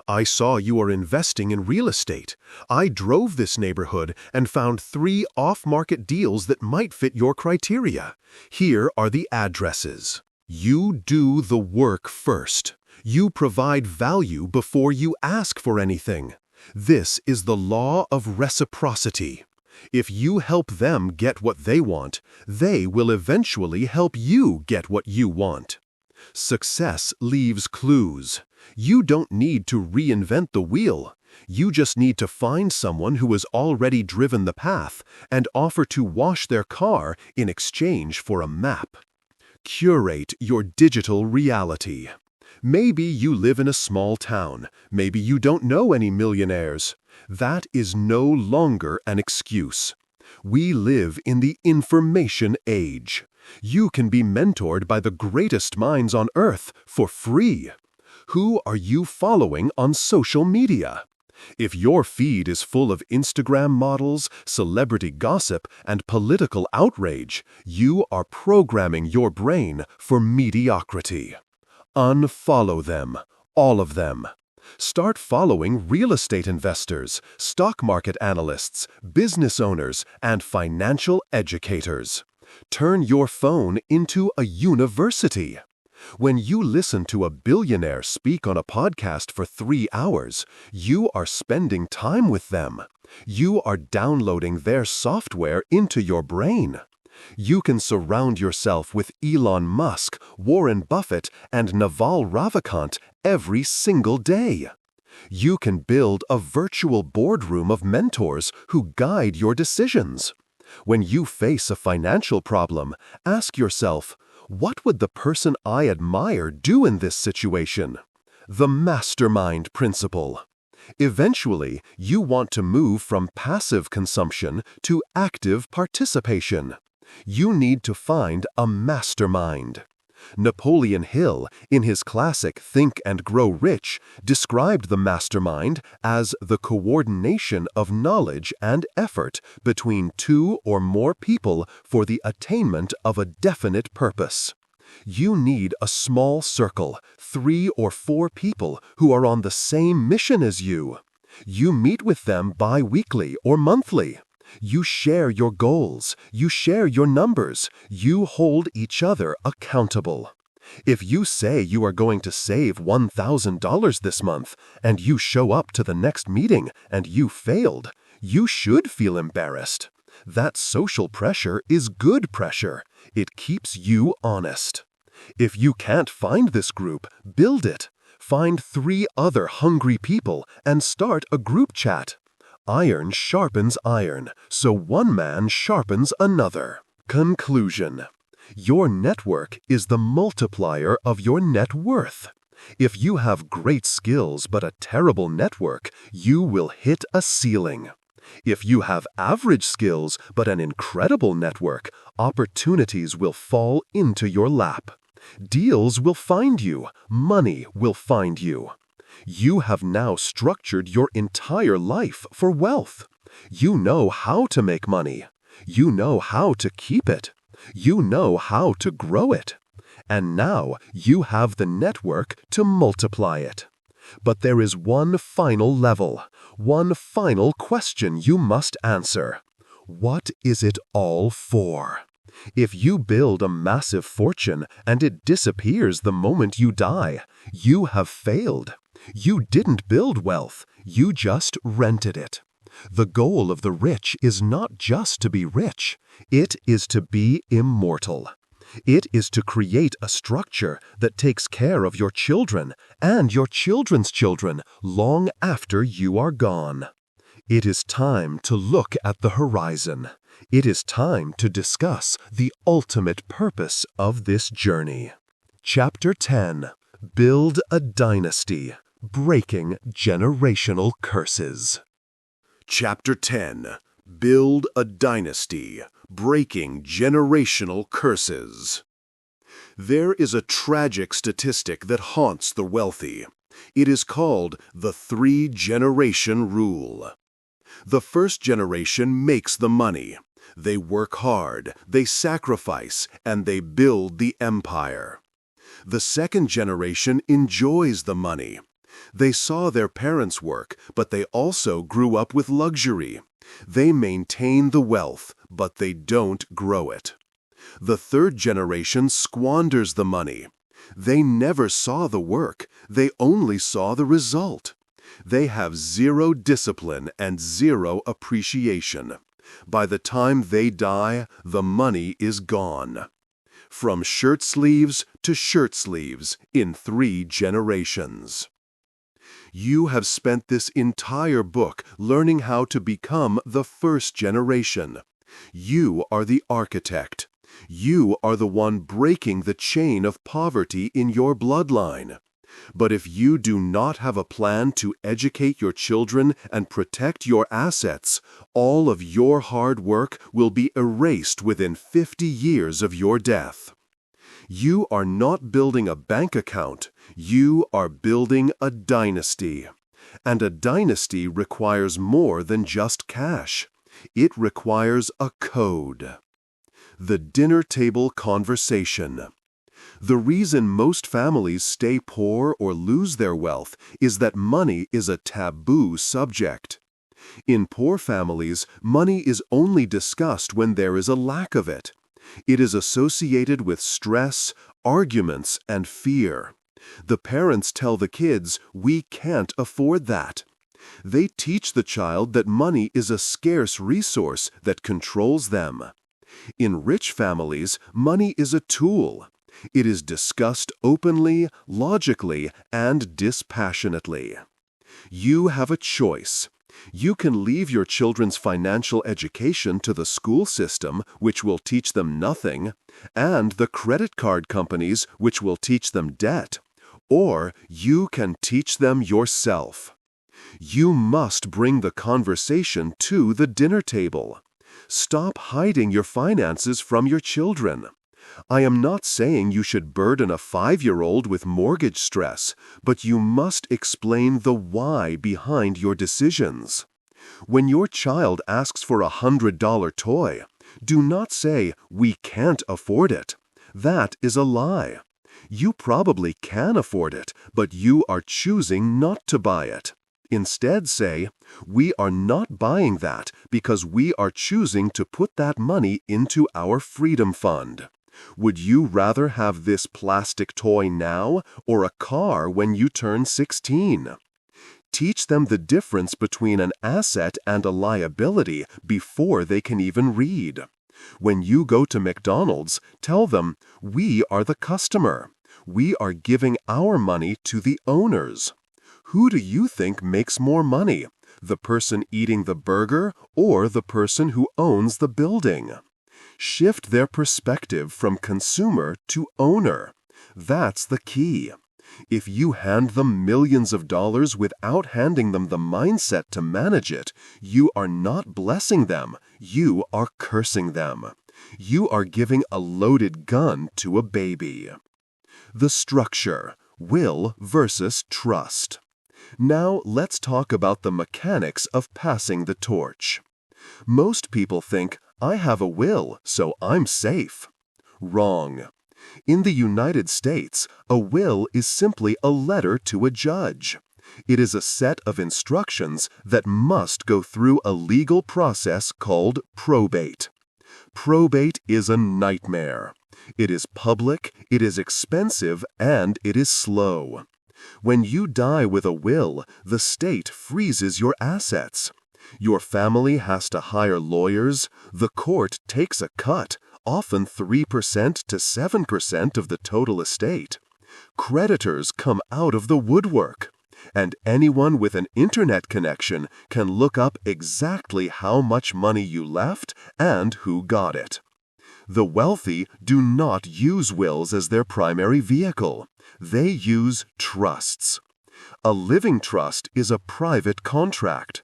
I saw you are investing in real estate. I drove this neighborhood and found 3 off-market deals that might fit your criteria. Here are the addresses. You do the work first. You provide value before you ask for anything. This is the law of reciprocity. If you help them get what they want, they will eventually help you get what you want. Success leaves clues. You don't need to reinvent the wheel. You just need to find someone who has already driven the path and offer to wash their car in exchange for a map. Curate your digital reality. Maybe you live in a small town. Maybe you don't know any millionaires. That is no longer an excuse. We live in the information age. You can be mentored by the greatest minds on earth for free. Who are you following on social media? If your feed is full of Instagram models, celebrity gossip, and political outrage, you are programming your brain for mediocrity. Unfollow them, all of them. Start following real estate investors, stock market analysts, business owners, and financial educators. Turn your phone into a university. When you listen to a billionaire speak on a podcast for 3 hours, you are spending time with them. You are downloading their software into your brain. You can surround yourself with Elon Musk, Warren Buffett, and Naval Ravikant every single day. You can build a virtual boardroom of mentors who guide your decisions. When you face a financial problem, ask yourself, what would the person I admire do in this situation? The mastermind principle. Eventually, you want to move from passive consumption to active participation. You need to find a mastermind. Napoleon Hill, in his classic Think and Grow Rich, described the mastermind as the coordination of knowledge and effort between 2 or more people for the attainment of a definite purpose. You need a small circle, 3 or 4 people who are on the same mission as you. You meet with them bi-weekly or monthly. You share your goals. You share your numbers. You hold each other accountable. If you say you are going to save $1,000 this month, and you show up to the next meeting and you failed, you should feel embarrassed. That social pressure is good pressure. It keeps you honest. If you can't find this group, build it. Find 3 other hungry people and start a group chat. Iron sharpens iron, so one man sharpens another. Conclusion. Your network is the multiplier of your net worth. If you have great skills but a terrible network, you will hit a ceiling. If you have average skills but an incredible network, opportunities will fall into your lap. Deals will find you. Money will find you. You have now structured your entire life for wealth. You know how to make money. You know how to keep it. You know how to grow it. And now you have the network to multiply it. But there is one final level, one final question you must answer. What is it all for? If you build a massive fortune and it disappears the moment you die, you have failed. You didn't build wealth, you just rented it. The goal of the rich is not just to be rich, it is to be immortal. It is to create a structure that takes care of your children and your children's children long after you are gone. It is time to look at the horizon. It is time to discuss the ultimate purpose of this journey. Chapter 10. Build a Dynasty. Breaking Generational Curses. Chapter 10. Build a Dynasty. Breaking Generational Curses. There is a tragic statistic that haunts the wealthy. It is called the 3-generation rule. The first generation makes the money. They work hard, they sacrifice, and they build the empire. The second generation enjoys the money. They saw their parents work, but they also grew up with luxury. They maintain the wealth, but they don't grow it. The third generation squanders the money. They never saw the work, they only saw the result. They have 0 discipline and 0 appreciation. By the time they die, the money is gone. From shirt sleeves to shirt sleeves in 3 generations. You have spent this entire book learning how to become the first generation. You are the architect. You are the one breaking the chain of poverty in your bloodline. But if you do not have a plan to educate your children and protect your assets, all of your hard work will be erased within 50 years of your death. You are not building a bank account, you are building a dynasty. And a dynasty requires more than just cash. It requires a code. The dinner table conversation. The reason most families stay poor or lose their wealth is that money is a taboo subject. In poor families, money is only discussed when there is a lack of it. It is associated with stress, arguments, and fear. The parents tell the kids, "We can't afford that." They teach the child that money is a scarce resource that controls them. In rich families, money is a tool. It is discussed openly, logically, and dispassionately. You have a choice. You can leave your children's financial education to the school system, which will teach them nothing, and the credit card companies, which will teach them debt. Or you can teach them yourself. You must bring the conversation to the dinner table. Stop hiding your finances from your children. I am not saying you should burden a 5-year-old with mortgage stress, but you must explain the why behind your decisions. When your child asks for a $100 toy, do not say, "We can't afford it." That is a lie. You probably can afford it, but you are choosing not to buy it. Instead say, we are not buying that because we are choosing to put that money into our freedom fund. Would you rather have this plastic toy now or a car when you turn 16? Teach them the difference between an asset and a liability before they can even read. When you go to McDonald's, tell them, we are the customer. We are giving our money to the owners. Who do you think makes more money? The person eating the burger or the person who owns the building? Shift their perspective from consumer to owner. That's the key. If you hand them millions of dollars without handing them the mindset to manage it, you are not blessing them, you are cursing them. You are giving a loaded gun to a baby. The structure, will versus trust. Now let's talk about the mechanics of passing the torch. Most people think, I have a will, so I'm safe. Wrong. In the United States, a will is simply a letter to a judge. It is a set of instructions that must go through a legal process called probate. Probate is a nightmare. It is public, it is expensive, and it is slow. When you die with a will, the state freezes your assets. Your family has to hire lawyers, the court takes a cut, often 3% to 7% of the total estate. Creditors come out of the woodwork, and anyone with an internet connection can look up exactly how much money you left and who got it. The wealthy do not use wills as their primary vehicle. They use trusts. A living trust is a private contract.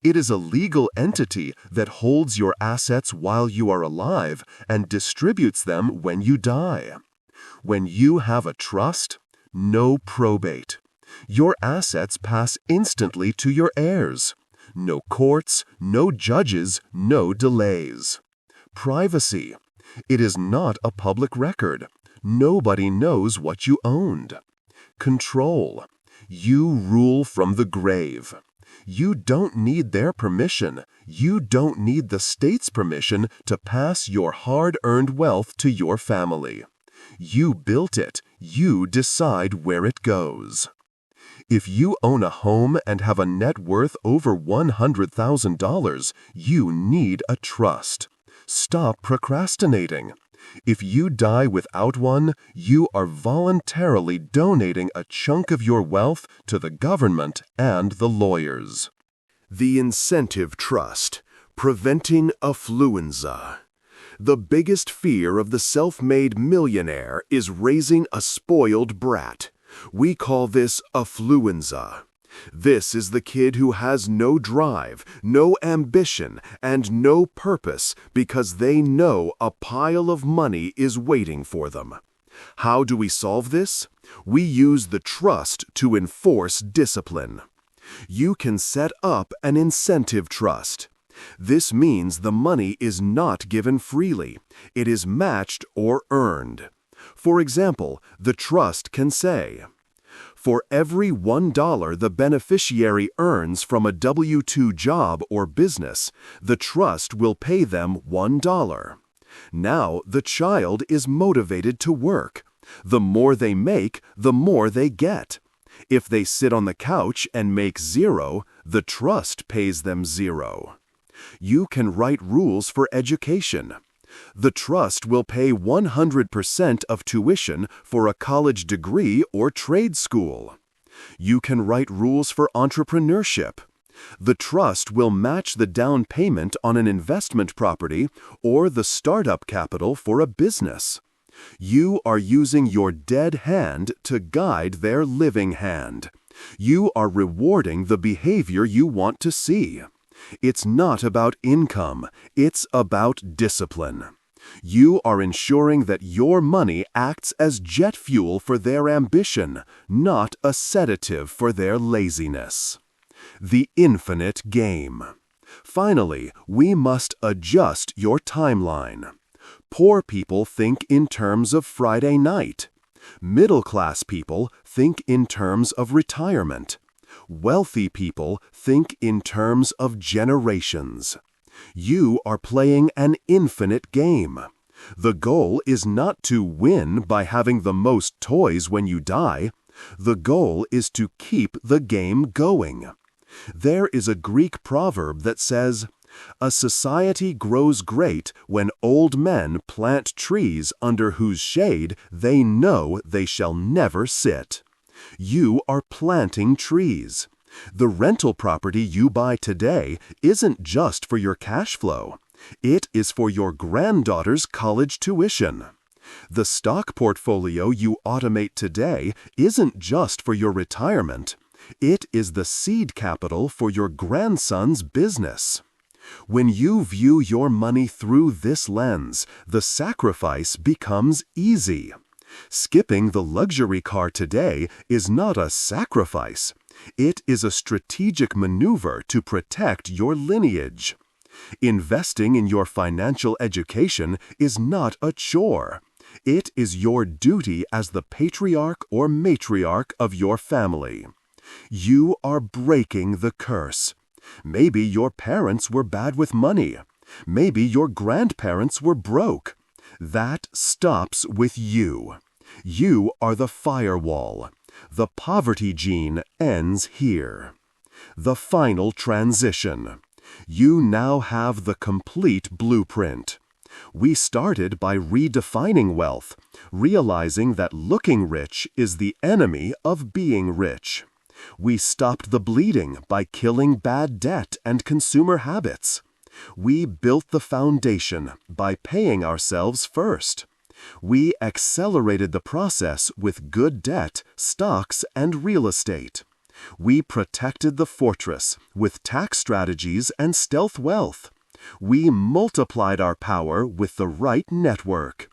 It is a legal entity that holds your assets while you are alive and distributes them when you die. When you have a trust, no probate. Your assets pass instantly to your heirs. No courts, no judges, no delays. Privacy. It is not a public record. Nobody knows what you owned. Control. You rule from the grave. You don't need their permission. You don't need the state's permission to pass your hard-earned wealth to your family. You built it. You decide where it goes. If you own a home and have a net worth over $100,000, you need a trust. Stop procrastinating. If you die without one, you are voluntarily donating a chunk of your wealth to the government and the lawyers. The incentive trust, preventing affluenza. The biggest fear of the self-made millionaire is raising a spoiled brat. We call this affluenza. This is the kid who has no drive, no ambition, and no purpose because they know a pile of money is waiting for them. How do we solve this? We use the trust to enforce discipline. You can set up an incentive trust. This means the money is not given freely. It is matched or earned. For example, the trust can say, for every $1 the beneficiary earns from a W-2 job or business, the trust will pay them $1. Now the child is motivated to work. The more they make, the more they get. If they sit on the couch and make $0, the trust pays them $0. You can write rules for education. The trust will pay 100% of tuition for a college degree or trade school. You can write rules for entrepreneurship. The trust will match the down payment on an investment property or the startup capital for a business. You are using your dead hand to guide their living hand. You are rewarding the behavior you want to see. It's not about income, it's about discipline. You are ensuring that your money acts as jet fuel for their ambition, not a sedative for their laziness. The infinite game. Finally, we must adjust your timeline. Poor people think in terms of Friday night. Middle-class people think in terms of retirement. Wealthy people think in terms of generations. You are playing an infinite game. The goal is not to win by having the most toys when you die. The goal is to keep the game going. There is a Greek proverb that says, "A society grows great when old men plant trees under whose shade they know they shall never sit." You are planting trees. The rental property you buy today isn't just for your cash flow. It is for your granddaughter's college tuition. The stock portfolio you automate today isn't just for your retirement. It is the seed capital for your grandson's business. When you view your money through this lens, the sacrifice becomes easy. Skipping the luxury car today is not a sacrifice. It is a strategic maneuver to protect your lineage. Investing in your financial education is not a chore. It is your duty as the patriarch or matriarch of your family. You are breaking the curse. Maybe your parents were bad with money. Maybe your grandparents were broke. That stops with you. You are the firewall. The poverty gene ends here. The final transition. You now have the complete blueprint. We started by redefining wealth, realizing that looking rich is the enemy of being rich. We stopped the bleeding by killing bad debt and consumer habits. We built the foundation by paying ourselves first. We accelerated the process with good debt, stocks, and real estate. We protected the fortress with tax strategies and stealth wealth. We multiplied our power with the right network.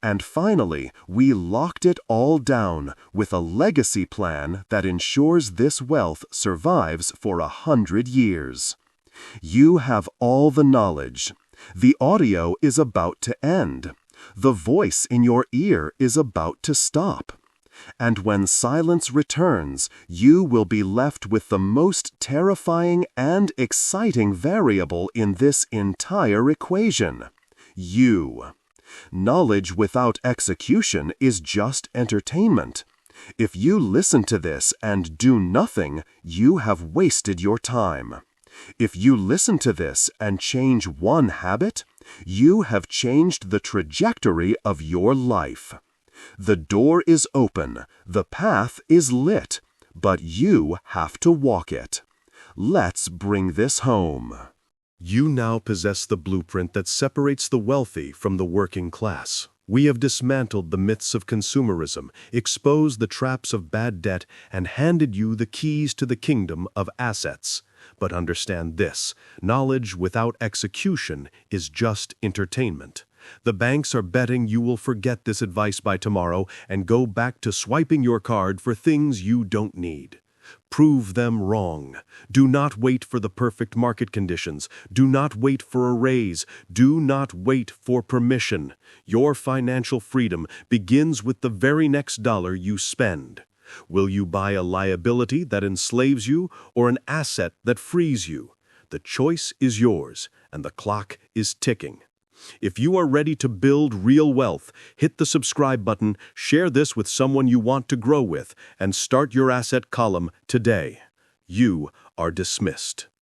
And finally, we locked it all down with a legacy plan that ensures this wealth survives for 100 years. You have all the knowledge. The audio is about to end. The voice in your ear is about to stop. And when silence returns, you will be left with the most terrifying and exciting variable in this entire equation: you. Knowledge without execution is just entertainment. If you listen to this and do nothing, you have wasted your time. If you listen to this and change one habit, you have changed the trajectory of your life. The door is open, the path is lit, but you have to walk it. Let's bring this home. You now possess the blueprint that separates the wealthy from the working class. We have dismantled the myths of consumerism, exposed the traps of bad debt, and handed you the keys to the kingdom of assets. But understand this: knowledge without execution is just entertainment. The banks are betting you will forget this advice by tomorrow and go back to swiping your card for things you don't need. Prove them wrong. Do not wait for the perfect market conditions. Do not wait for a raise. Do not wait for permission. Your financial freedom begins with the very next dollar you spend. Will you buy a liability that enslaves you or an asset that frees you? The choice is yours, and the clock is ticking. If you are ready to build real wealth, hit the subscribe button, share this with someone you want to grow with, and start your asset column today. You are dismissed.